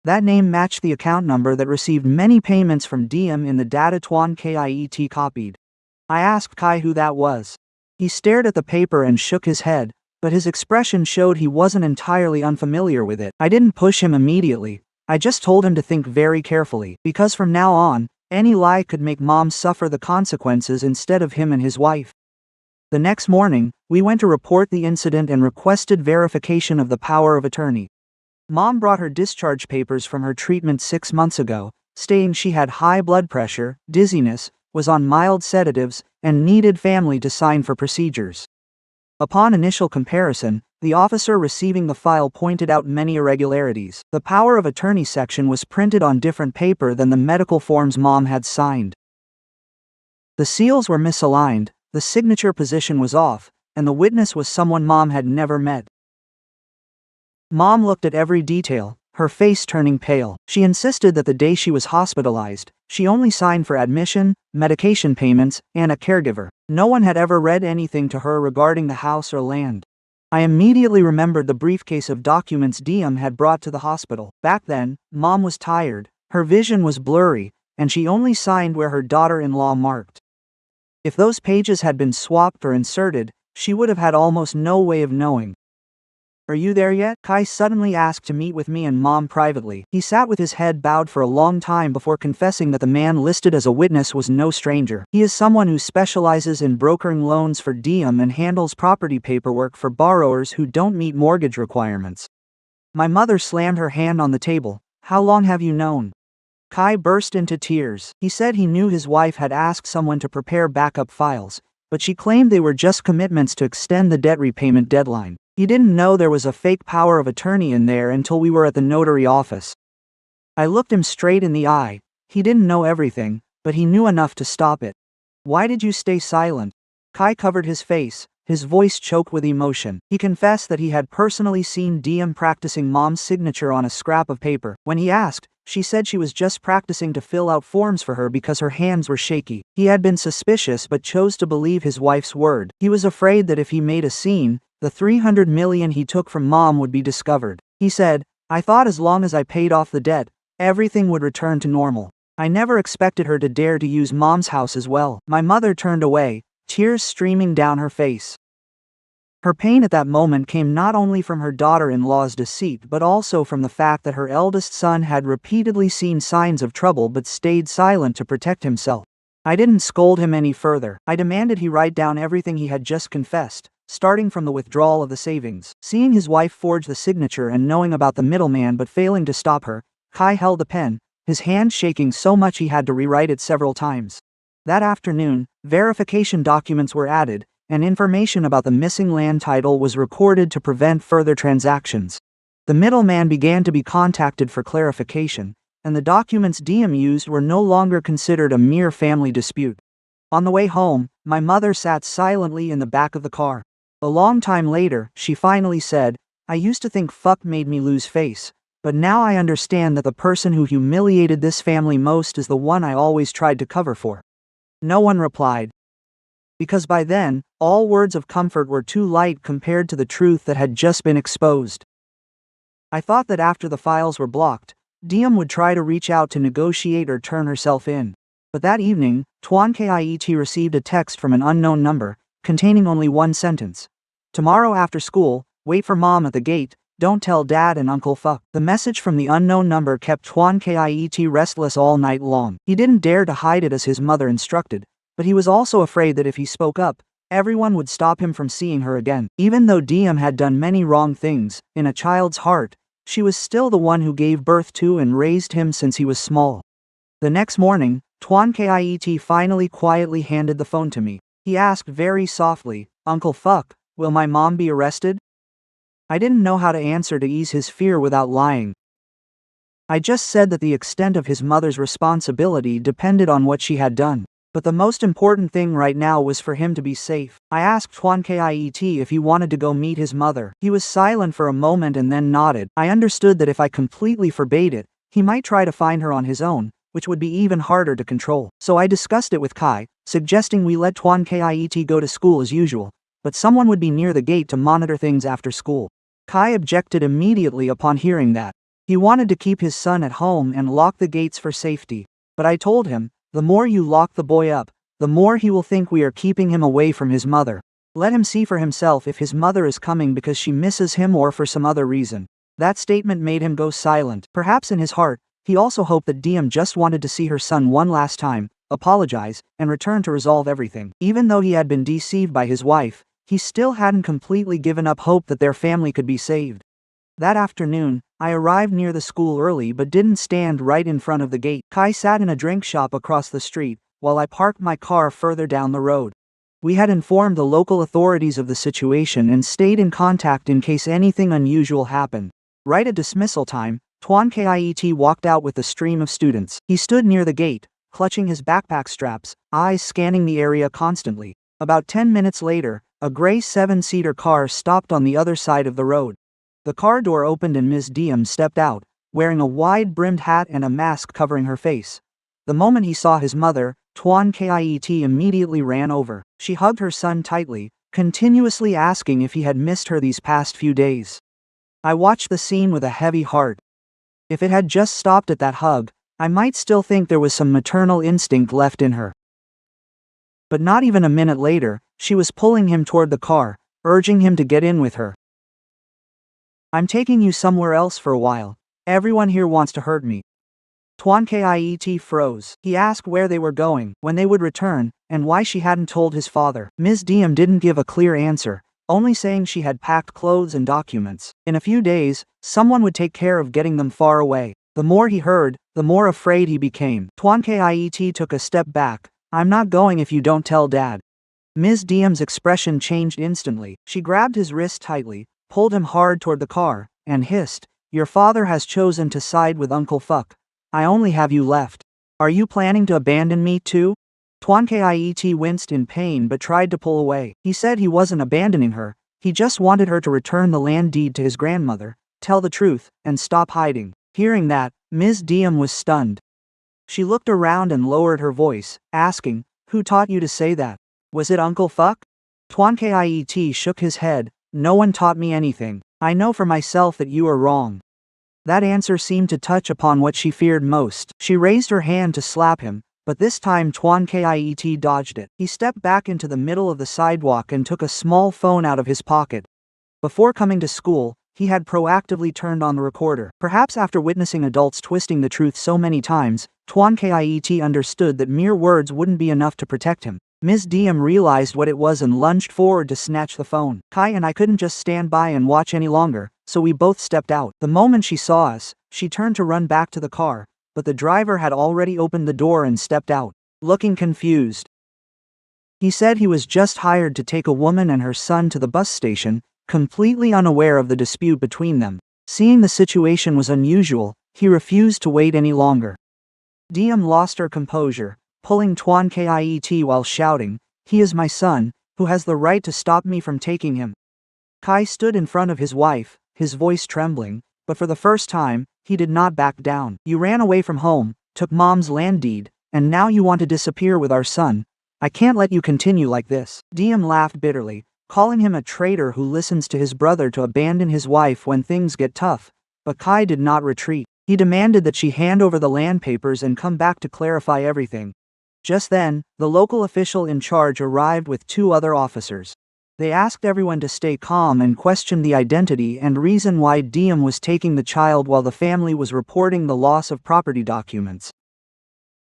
That name matched the account number that received many payments from DM in the data Tuan Kiet copied. I asked Kai who that was. He stared at the paper and shook his head, but his expression showed he wasn't entirely unfamiliar with it. I didn't push him immediately, I just told him to think very carefully, because from now on, any lie could make Mom suffer the consequences instead of him and his wife. The next morning, we went to report the incident and requested verification of the power of attorney. Mom brought her discharge papers from her treatment 6 months ago, stating she had high blood pressure, dizziness, was on mild sedatives, and needed family to sign for procedures. Upon initial comparison, The officer receiving the file pointed out many irregularities. The power of attorney section was printed on different paper than the medical forms Mom had signed. The seals were misaligned, the signature position was off, and the witness was someone Mom had never met. Mom looked at every detail, her face turning pale. She insisted that the day she was hospitalized, she only signed for admission, medication payments, and a caregiver. No one had ever read anything to her regarding the house or land. I immediately remembered the briefcase of documents Diem had brought to the hospital. Back then, Mom was tired, her vision was blurry, and she only signed where her daughter-in-law marked. If those pages had been swapped or inserted, she would have had almost no way of knowing. "Are you there yet?" Kai suddenly asked to meet with me and Mom privately. He sat with his head bowed for a long time before confessing that the man listed as a witness was no stranger. He is someone who specializes in brokering loans for Diem and handles property paperwork for borrowers who don't meet mortgage requirements. My mother slammed her hand on the table. "How long have you known?" Kai burst into tears. He said he knew his wife had asked someone to prepare backup files, but she claimed they were just commitments to extend the debt repayment deadline. He didn't know there was a fake power of attorney in there until we were at the notary office. I looked him straight in the eye. He didn't know everything, but he knew enough to stop it. "Why did you stay silent?" Kai covered his face, his voice choked with emotion. He confessed that he had personally seen Diem practicing Mom's signature on a scrap of paper. When he asked, she said she was just practicing to fill out forms for her because her hands were shaky. He had been suspicious but chose to believe his wife's word. He was afraid that if he made a scene, the $300 million he took from Mom would be discovered. He said, "I thought as long as I paid off the debt, everything would return to normal. I never expected her to dare to use Mom's house as well." My mother turned away, tears streaming down her face. Her pain at that moment came not only from her daughter-in-law's deceit but also from the fact that her eldest son had repeatedly seen signs of trouble but stayed silent to protect himself. I didn't scold him any further. I demanded he write down everything he had just confessed, starting from the withdrawal of the savings. Seeing his wife forge the signature and knowing about the middleman but failing to stop her, Kai held the pen, his hand shaking so much he had to rewrite it several times. That afternoon, verification documents were added, and information about the missing land title was recorded to prevent further transactions. The middleman began to be contacted for clarification, and the documents Diem used were no longer considered a mere family dispute. On the way home, my mother sat silently in the back of the car. A long time later, she finally said, "I used to think fuck made me lose face, but now I understand that the person who humiliated this family most is the one I always tried to cover for." No one replied. Because by then, all words of comfort were too light compared to the truth that had just been exposed. I thought that after the files were blocked, Diem would try to reach out to negotiate or turn herself in. But that evening, Tuan Kiet received a text from an unknown number, containing only one sentence. "Tomorrow after school, wait for Mom at the gate, don't tell Dad and Uncle fuck." The message from the unknown number kept Tuan Kiet restless all night long. He didn't dare to hide it as his mother instructed, but he was also afraid that if he spoke up, everyone would stop him from seeing her again. Even though Diem had done many wrong things, in a child's heart, she was still the one who gave birth to and raised him since he was small. The next morning, Tuan Kiet finally quietly handed the phone to me. He asked very softly, "Uncle fuck, will my mom be arrested?" I didn't know how to answer to ease his fear without lying. I just said that the extent of his mother's responsibility depended on what she had done. But the most important thing right now was for him to be safe. I asked Tuan Kiet if he wanted to go meet his mother. He was silent for a moment and then nodded. I understood that if I completely forbade it, he might try to find her on his own, which would be even harder to control. So I discussed it with Kai, suggesting we let Tuan Kiet go to school as usual, but someone would be near the gate to monitor things after school. Kai objected immediately upon hearing that. He wanted to keep his son at home and lock the gates for safety. But I told him, the more you lock the boy up, the more he will think we are keeping him away from his mother. Let him see for himself if his mother is coming because she misses him or for some other reason. That statement made him go silent. Perhaps in his heart, he also hoped that Diem just wanted to see her son one last time, apologize, and return to resolve everything. Even though he had been deceived by his wife, he still hadn't completely given up hope that their family could be saved. That afternoon, I arrived near the school early but didn't stand right in front of the gate. Kai sat in a drink shop across the street, while I parked my car further down the road. We had informed the local authorities of the situation and stayed in contact in case anything unusual happened. Right at dismissal time, Tuan Kiet walked out with a stream of students. He stood near the gate, clutching his backpack straps, eyes scanning the area constantly. About 10 minutes later, a gray 7-seater car stopped on the other side of the road. The car door opened and Ms. Diem stepped out, wearing a wide-brimmed hat and a mask covering her face. The moment he saw his mother, Tuan Kiet immediately ran over. She hugged her son tightly, continuously asking if he had missed her these past few days. I watched the scene with a heavy heart. If it had just stopped at that hug, I might still think there was some maternal instinct left in her. But not even a minute later, she was pulling him toward the car, urging him to get in with her. "I'm taking you somewhere else for a while. Everyone here wants to hurt me." Tuan Kiet froze. He asked where they were going, when they would return, and why she hadn't told his father. Ms. Diem didn't give a clear answer, only saying she had packed clothes and documents. In a few days, someone would take care of getting them far away. The more he heard, the more afraid he became. Tuan Kiet took a step back. "I'm not going if you don't tell Dad." Ms. Diem's expression changed instantly. She grabbed his wrist tightly, pulled him hard toward the car, and hissed, "Your father has chosen to side with Uncle Fuck. I only have you left. Are you planning to abandon me too?" Tuan Kiet winced in pain but tried to pull away. He said he wasn't abandoning her, he just wanted her to return the land deed to his grandmother, tell the truth, and stop hiding. Hearing that, Ms. Diem was stunned. She looked around and lowered her voice, asking, "Who taught you to say that? Was it Uncle Fuck?" Tuan Kiet shook his head. "No one taught me anything. I know for myself that you are wrong." That answer seemed to touch upon what she feared most. She raised her hand to slap him, but this time Tuan Kiet dodged it. He stepped back into the middle of the sidewalk and took a small phone out of his pocket. Before coming to school, he had proactively turned on the recorder. Perhaps after witnessing adults twisting the truth so many times, Tuan Kiet understood that mere words wouldn't be enough to protect him. Ms. Diem realized what it was and lunged forward to snatch the phone. Kai and I couldn't just stand by and watch any longer, so we both stepped out. The moment she saw us, she turned to run back to the car, but the driver had already opened the door and stepped out, looking confused. He said he was just hired to take a woman and her son to the bus station, completely unaware of the dispute between them. Seeing the situation was unusual, he refused to wait any longer. Diem lost her composure, pulling Tuan Kiet while shouting, "He is my son, who has the right to stop me from taking him." Kai stood in front of his wife, his voice trembling, but for the first time, he did not back down. "You ran away from home, took Mom's land deed, and now you want to disappear with our son. I can't let you continue like this." Diem laughed bitterly, calling him a traitor who listens to his brother to abandon his wife when things get tough, but Kai did not retreat. He demanded that she hand over the land papers and come back to clarify everything. Just then, the local official in charge arrived with 2 other officers. They asked everyone to stay calm and questioned the identity and reason why Diem was taking the child while the family was reporting the loss of property documents.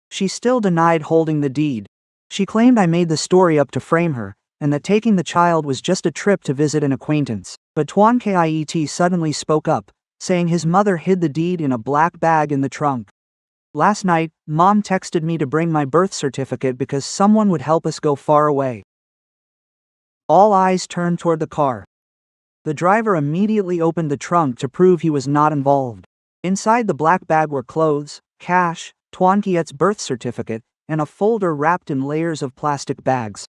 She still denied holding the deed. She claimed I made the story up to frame her, and that taking the child was just a trip to visit an acquaintance. But Tuan Kiet suddenly spoke up, saying his mother hid the deed in a black bag in the trunk. "Last night, Mom texted me to bring my birth certificate because someone would help us go far away." All eyes turned toward the car. The driver immediately opened the trunk to prove he was not involved. Inside the black bag were clothes, cash, Tuan Kiet's birth certificate, and a folder wrapped in layers of plastic bags.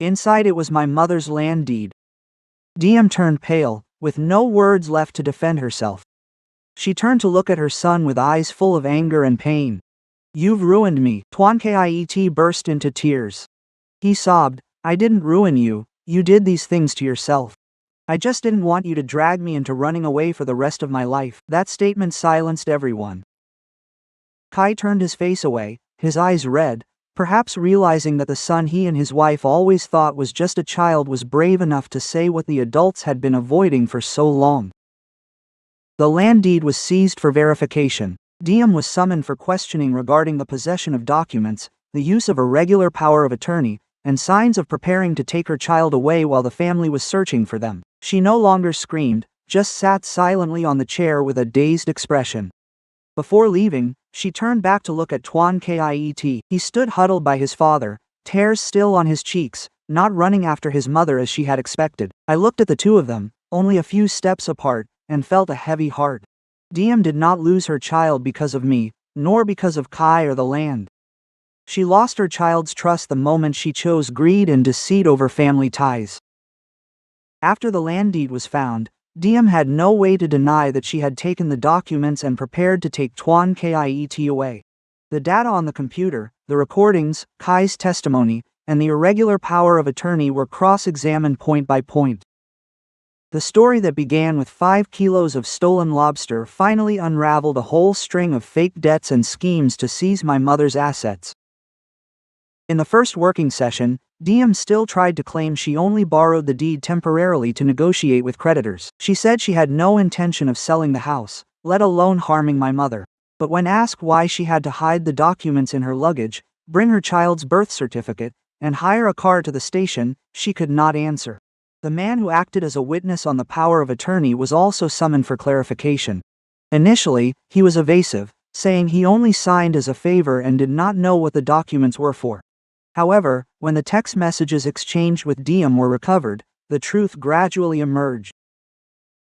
Inside it was my mother's land deed. Diem turned pale, with no words left to defend herself. She turned to look at her son with eyes full of anger and pain. "You've ruined me." Tuan Kiet burst into tears. He sobbed, "I didn't ruin you, you did these things to yourself. I just didn't want you to drag me into running away for the rest of my life." That statement silenced everyone. Kai turned his face away, his eyes red, perhaps realizing that the son he and his wife always thought was just a child was brave enough to say what the adults had been avoiding for so long. The land deed was seized for verification. Diem was summoned for questioning regarding the possession of documents, the use of a regular power of attorney, and signs of preparing to take her child away while the family was searching for them. She no longer screamed, just sat silently on the chair with a dazed expression. Before leaving, she turned back to look at Tuan Kiet. He stood huddled by his father, tears still on his cheeks, not running after his mother as she had expected. I looked at the two of them, only a few steps apart, and felt a heavy heart. Diem did not lose her child because of me, nor because of Kai or the land. She lost her child's trust the moment she chose greed and deceit over family ties. After the land deed was found, Diem had no way to deny that she had taken the documents and prepared to take Tuan Kiet away. The data on the computer, the recordings, Kai's testimony, and the irregular power of attorney were cross-examined point by point. The story that began with 5 kilos of stolen lobster finally unraveled a whole string of fake debts and schemes to seize my mother's assets. In the first working session, Diem still tried to claim she only borrowed the deed temporarily to negotiate with creditors. She said she had no intention of selling the house, let alone harming my mother. But when asked why she had to hide the documents in her luggage, bring her child's birth certificate, and hire a car to the station, she could not answer. The man who acted as a witness on the power of attorney was also summoned for clarification. Initially, he was evasive, saying he only signed as a favor and did not know what the documents were for. However, when the text messages exchanged with Diem were recovered, the truth gradually emerged.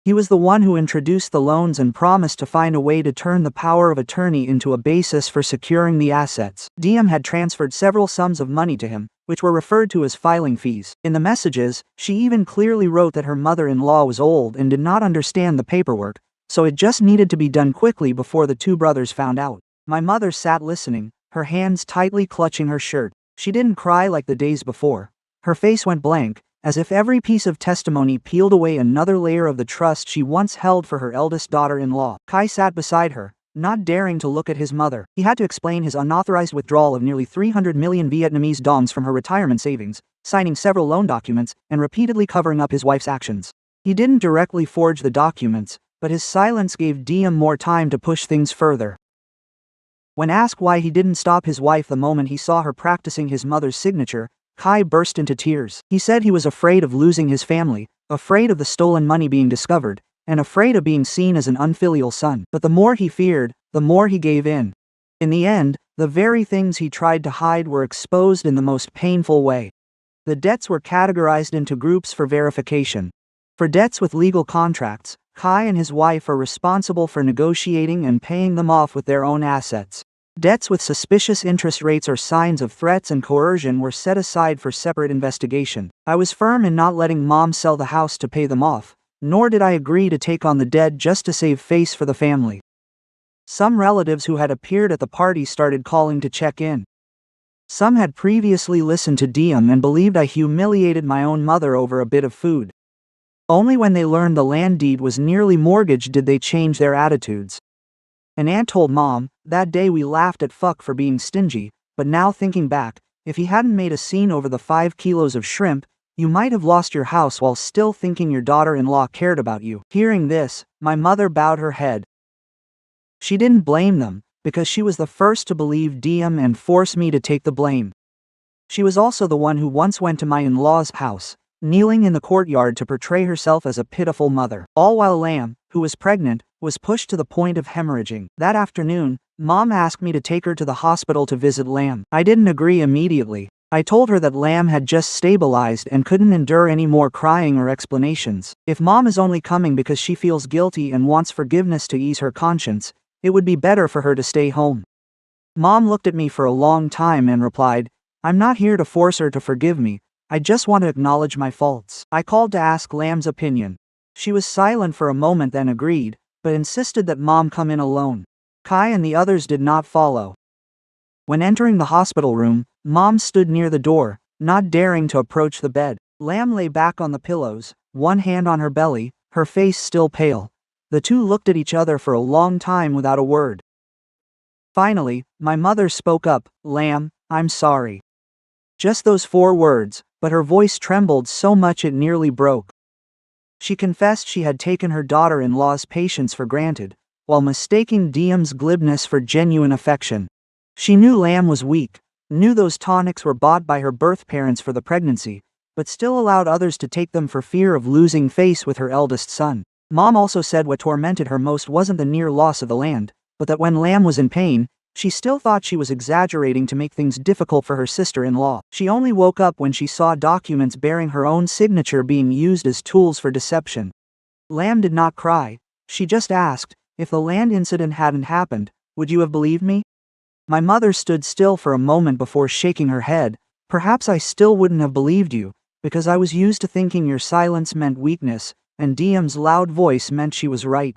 He was the one who introduced the loans and promised to find a way to turn the power of attorney into a basis for securing the assets. Diem had transferred several sums of money to him, which were referred to as filing fees. In the messages, she even clearly wrote that her mother-in-law was old and did not understand the paperwork, so it just needed to be done quickly before the two brothers found out. My mother sat listening, her hands tightly clutching her shirt. She didn't cry like the days before. Her face went blank, as if every piece of testimony peeled away another layer of the trust she once held for her eldest daughter-in-law. Kai sat beside her, not daring to look at his mother. He had to explain his unauthorized withdrawal of nearly 300 million Vietnamese dongs from her retirement savings, signing several loan documents, and repeatedly covering up his wife's actions. He didn't directly forge the documents, but his silence gave Diem more time to push things further. When asked why he didn't stop his wife the moment he saw her practicing his mother's signature, Kai burst into tears. He said he was afraid of losing his family, afraid of the stolen money being discovered, and afraid of being seen as an unfilial son. But the more he feared, the more he gave in. In the end, the very things he tried to hide were exposed in the most painful way. The debts were categorized into groups for verification. For debts with legal contracts, Kai and his wife are responsible for negotiating and paying them off with their own assets. Debts with suspicious interest rates or signs of threats and coercion were set aside for separate investigation. I was firm in not letting Mom sell the house to pay them off, nor did I agree to take on the debt just to save face for the family. Some relatives who had appeared at the party started calling to check in. Some had previously listened to Diem and believed I humiliated my own mother over a bit of food. Only when they learned the land deed was nearly mortgaged did they change their attitudes. An aunt told Mom, "That day we laughed at fuck for being stingy, but now thinking back, if he hadn't made a scene over the 5 kilos of shrimp, you might have lost your house while still thinking your daughter-in-law cared about you." Hearing this, my mother bowed her head. She didn't blame them, because she was the first to believe Diem and force me to take the blame. She was also the one who once went to my in-law's house, kneeling in the courtyard to portray herself as a pitiful mother. All while Lam, who was pregnant, was pushed to the point of hemorrhaging. That afternoon, Mom asked me to take her to the hospital to visit Lam. I didn't agree immediately. I told her that Lam had just stabilized and couldn't endure any more crying or explanations. If Mom is only coming because she feels guilty and wants forgiveness to ease her conscience, it would be better for her to stay home. Mom looked at me for a long time and replied, "I'm not here to force her to forgive me. I just want to acknowledge my faults." I called to ask Lam's opinion. She was silent for a moment then agreed, but insisted that Mom come in alone. Kai and the others did not follow. When entering the hospital room, Mom stood near the door, not daring to approach the bed. Lam lay back on the pillows, one hand on her belly, her face still pale. The two looked at each other for a long time without a word. Finally, my mother spoke up, "Lam, I'm sorry." Just those 4 words, but her voice trembled so much it nearly broke. She confessed she had taken her daughter-in-law's patience for granted, while mistaking Diem's glibness for genuine affection. She knew Lam was weak, knew those tonics were bought by her birth parents for the pregnancy, but still allowed others to take them for fear of losing face with her eldest son. Mom also said what tormented her most wasn't the near loss of the land, but that when Lam was in pain, She still thought she was exaggerating to make things difficult for her sister-in-law. She only woke up when she saw documents bearing her own signature being used as tools for deception. Lamb did not cry. She just asked, "If the land incident hadn't happened, would you have believed me?" My mother stood still for a moment before shaking her head. "Perhaps I still wouldn't have believed you, because I was used to thinking your silence meant weakness, and Diem's loud voice meant she was right."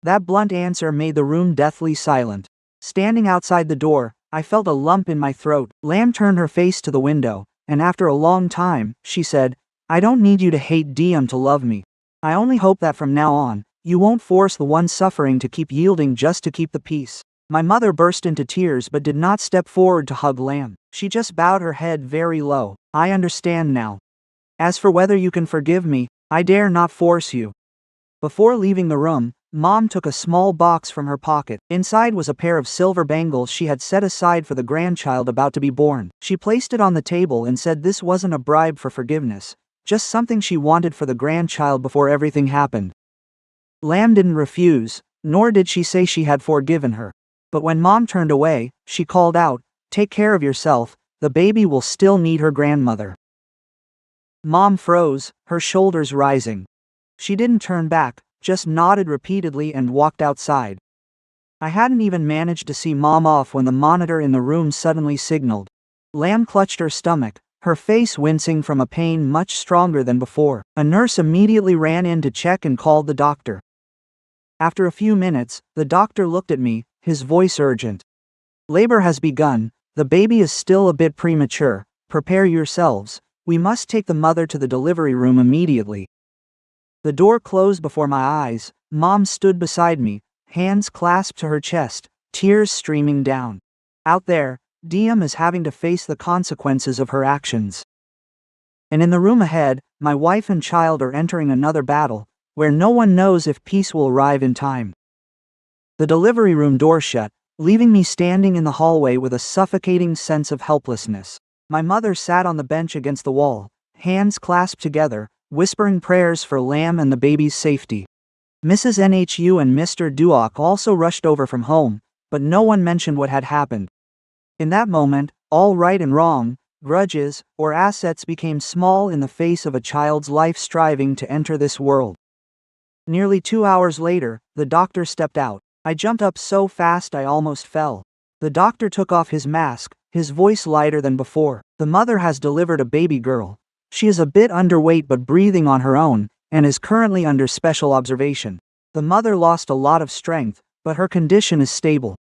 That blunt answer made the room deathly silent. Standing outside the door, I felt a lump in my throat. Lamb turned her face to the window, and after a long time, she said, "I don't need you to hate Diem to love me. I only hope that from now on, you won't force the one suffering to keep yielding just to keep the peace." My mother burst into tears but did not step forward to hug Lamb. She just bowed her head very low. "I understand now. As for whether you can forgive me, I dare not force you." Before leaving the room, Mom took a small box from her pocket. Inside was a pair of silver bangles she had set aside for the grandchild about to be born. She placed it on the table and said this wasn't a bribe for forgiveness, just something she wanted for the grandchild before everything happened. Lamb didn't refuse, nor did she say she had forgiven her. But when Mom turned away, she called out, "Take care of yourself, the baby will still need her grandmother." Mom froze, her shoulders rising. She didn't turn back, just nodded repeatedly and walked outside. I hadn't even managed to see Mom off when the monitor in the room suddenly signaled. Lamb clutched her stomach, her face wincing from a pain much stronger than before. A nurse immediately ran in to check and called the doctor. After a few minutes, the doctor looked at me, his voice urgent. "Labor has begun, the baby is still a bit premature, prepare yourselves, we must take the mother to the delivery room immediately." The door closed before my eyes. Mom stood beside me, hands clasped to her chest, tears streaming down. Out there, Diem is having to face the consequences of her actions. And in the room ahead, my wife and child are entering another battle, where no one knows if peace will arrive in time. The delivery room door shut, leaving me standing in the hallway with a suffocating sense of helplessness. My mother sat on the bench against the wall, hands clasped together, whispering prayers for Lamb and the baby's safety. Mrs. Nhu and Mr. Duoc also rushed over from home, but no one mentioned what had happened. In that moment, all right and wrong, grudges, or assets became small in the face of a child's life striving to enter this world. Nearly 2 hours later, the doctor stepped out. I jumped up so fast I almost fell. The doctor took off his mask, his voice lighter than before. "The mother has delivered a baby girl. She is a bit underweight but breathing on her own, and is currently under special observation. The mother lost a lot of strength, but her condition is stable."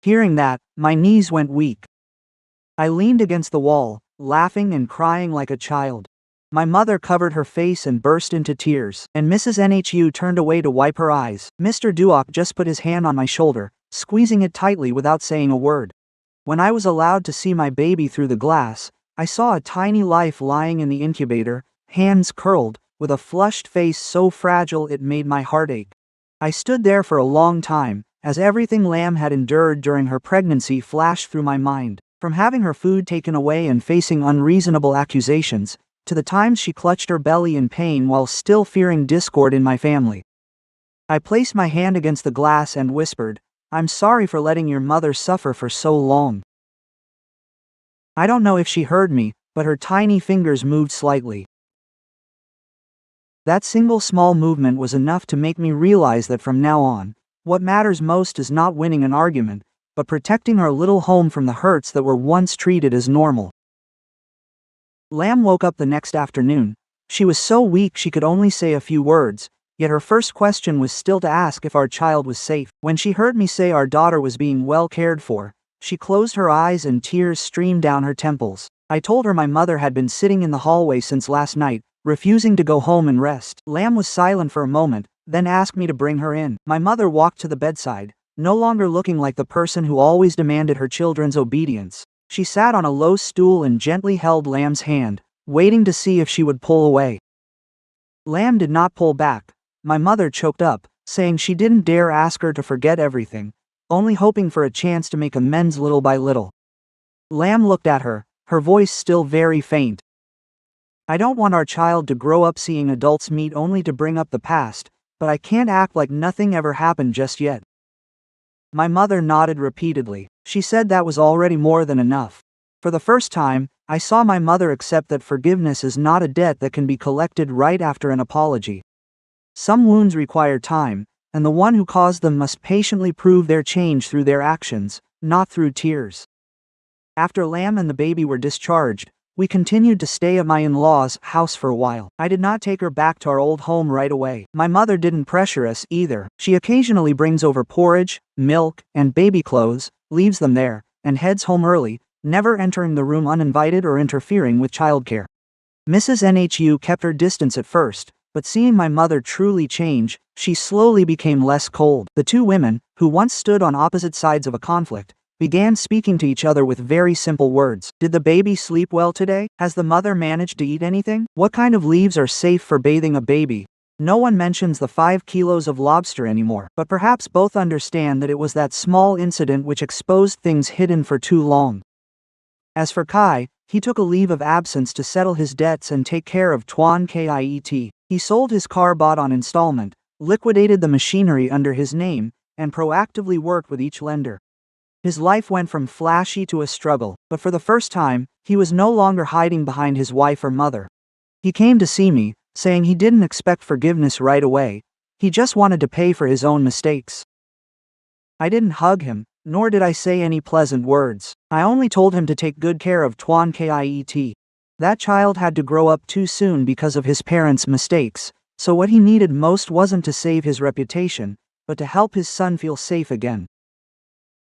Hearing that, my knees went weak. I leaned against the wall, laughing and crying like a child. My mother covered her face and burst into tears, and Mrs. Nhu turned away to wipe her eyes. Mr. Duoc just put his hand on my shoulder, squeezing it tightly without saying a word. When I was allowed to see my baby through the glass, I saw a tiny life lying in the incubator, hands curled, with a flushed face so fragile it made my heart ache. I stood there for a long time, as everything Lamb had endured during her pregnancy flashed through my mind. From having her food taken away and facing unreasonable accusations, to the times she clutched her belly in pain while still fearing discord in my family. I placed my hand against the glass and whispered, "I'm sorry for letting your mother suffer for so long." I don't know if she heard me, but her tiny fingers moved slightly. That single small movement was enough to make me realize that from now on, what matters most is not winning an argument, but protecting our little home from the hurts that were once treated as normal. Lamb woke up the next afternoon. She was so weak she could only say a few words, yet her first question was still to ask if our child was safe. When she heard me say our daughter was being well cared for, she closed her eyes and tears streamed down her temples. I told her my mother had been sitting in the hallway since last night, refusing to go home and rest. Lamb was silent for a moment, then asked me to bring her in. My mother walked to the bedside, no longer looking like the person who always demanded her children's obedience. She sat on a low stool and gently held Lamb's hand, waiting to see if she would pull away. Lamb did not pull back. My mother choked up, saying she didn't dare ask her to forget everything, only hoping for a chance to make amends little by little. Lamb looked at her, her voice still very faint. "I don't want our child to grow up seeing adults meet only to bring up the past, but I can't act like nothing ever happened just yet." My mother nodded repeatedly. She said that was already more than enough. For the first time, I saw my mother accept that forgiveness is not a debt that can be collected right after an apology. Some wounds require time, and the one who caused them must patiently prove their change through their actions, not through tears. After Lamb and the baby were discharged, we continued to stay at my in-laws' house for a while. I did not take her back to our old home right away. My mother didn't pressure us either. She occasionally brings over porridge, milk, and baby clothes, leaves them there, and heads home early, never entering the room uninvited or interfering with childcare. Mrs. Nhu kept her distance at first, but seeing my mother truly change, she slowly became less cold. The two women, who once stood on opposite sides of a conflict, began speaking to each other with very simple words. Did the baby sleep well today? Has the mother managed to eat anything? What kind of leaves are safe for bathing a baby? No one mentions the 5 kilos of lobster anymore, but perhaps both understand that it was that small incident which exposed things hidden for too long. As for Kai, he took a leave of absence to settle his debts and take care of Tuan Kit. He sold his car bought on installment, liquidated the machinery under his name, and proactively worked with each lender. His life went from flashy to a struggle, but for the first time, he was no longer hiding behind his wife or mother. He came to see me, saying he didn't expect forgiveness right away, he just wanted to pay for his own mistakes. I didn't hug him, nor did I say any pleasant words. I only told him to take good care of Tuan Kit. That child had to grow up too soon because of his parents' mistakes, so what he needed most wasn't to save his reputation, but to help his son feel safe again.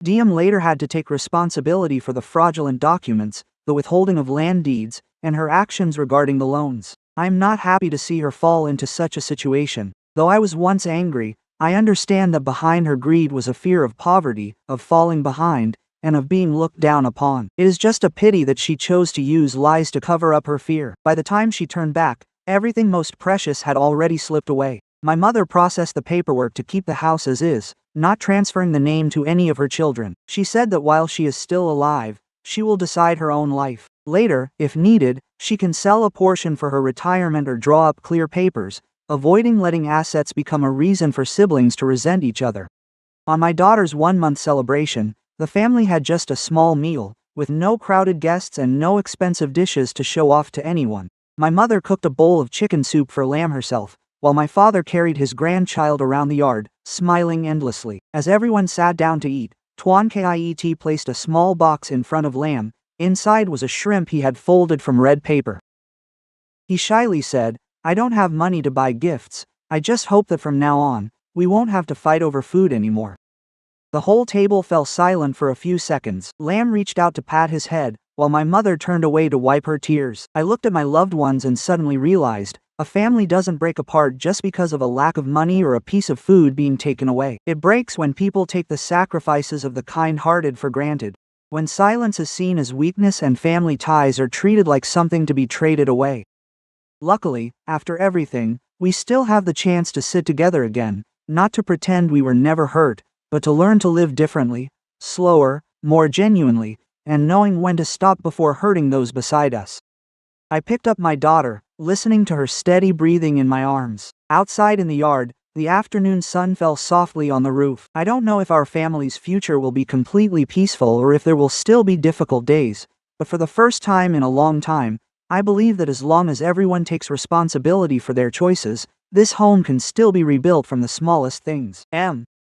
Diem later had to take responsibility for the fraudulent documents, the withholding of land deeds, and her actions regarding the loans. I'm not happy to see her fall into such a situation. Though I was once angry, I understand that behind her greed was a fear of poverty, of falling behind, and of being looked down upon. It is just a pity that she chose to use lies to cover up her fear. By the time she turned back, everything most precious had already slipped away. My mother processed the paperwork to keep the house as is, not transferring the name to any of her children. She said that while she is still alive, she will decide her own life. Later, if needed, she can sell a portion for her retirement or draw up clear papers, avoiding letting assets become a reason for siblings to resent each other. On my daughter's 1-month celebration, the family had just a small meal, with no crowded guests and no expensive dishes to show off to anyone. My mother cooked a bowl of chicken soup for Lamb herself, while my father carried his grandchild around the yard, smiling endlessly. As everyone sat down to eat, Tuan Kit placed a small box in front of Lamb. Inside was a shrimp he had folded from red paper. He shyly said, "I don't have money to buy gifts, I just hope that from now on, we won't have to fight over food anymore." The whole table fell silent for a few seconds. Lamb reached out to pat his head, while my mother turned away to wipe her tears. I looked at my loved ones and suddenly realized, a family doesn't break apart just because of a lack of money or a piece of food being taken away. It breaks when people take the sacrifices of the kind-hearted for granted. When silence is seen as weakness and family ties are treated like something to be traded away. Luckily, after everything, we still have the chance to sit together again, not to pretend we were never hurt, but to learn to live differently, slower, more genuinely, and knowing when to stop before hurting those beside us. I picked up my daughter, listening to her steady breathing in my arms. Outside in the yard, the afternoon sun fell softly on the roof. I don't know if our family's future will be completely peaceful or if there will still be difficult days, but for the first time in a long time, I believe that as long as everyone takes responsibility for their choices, this home can still be rebuilt from the smallest things.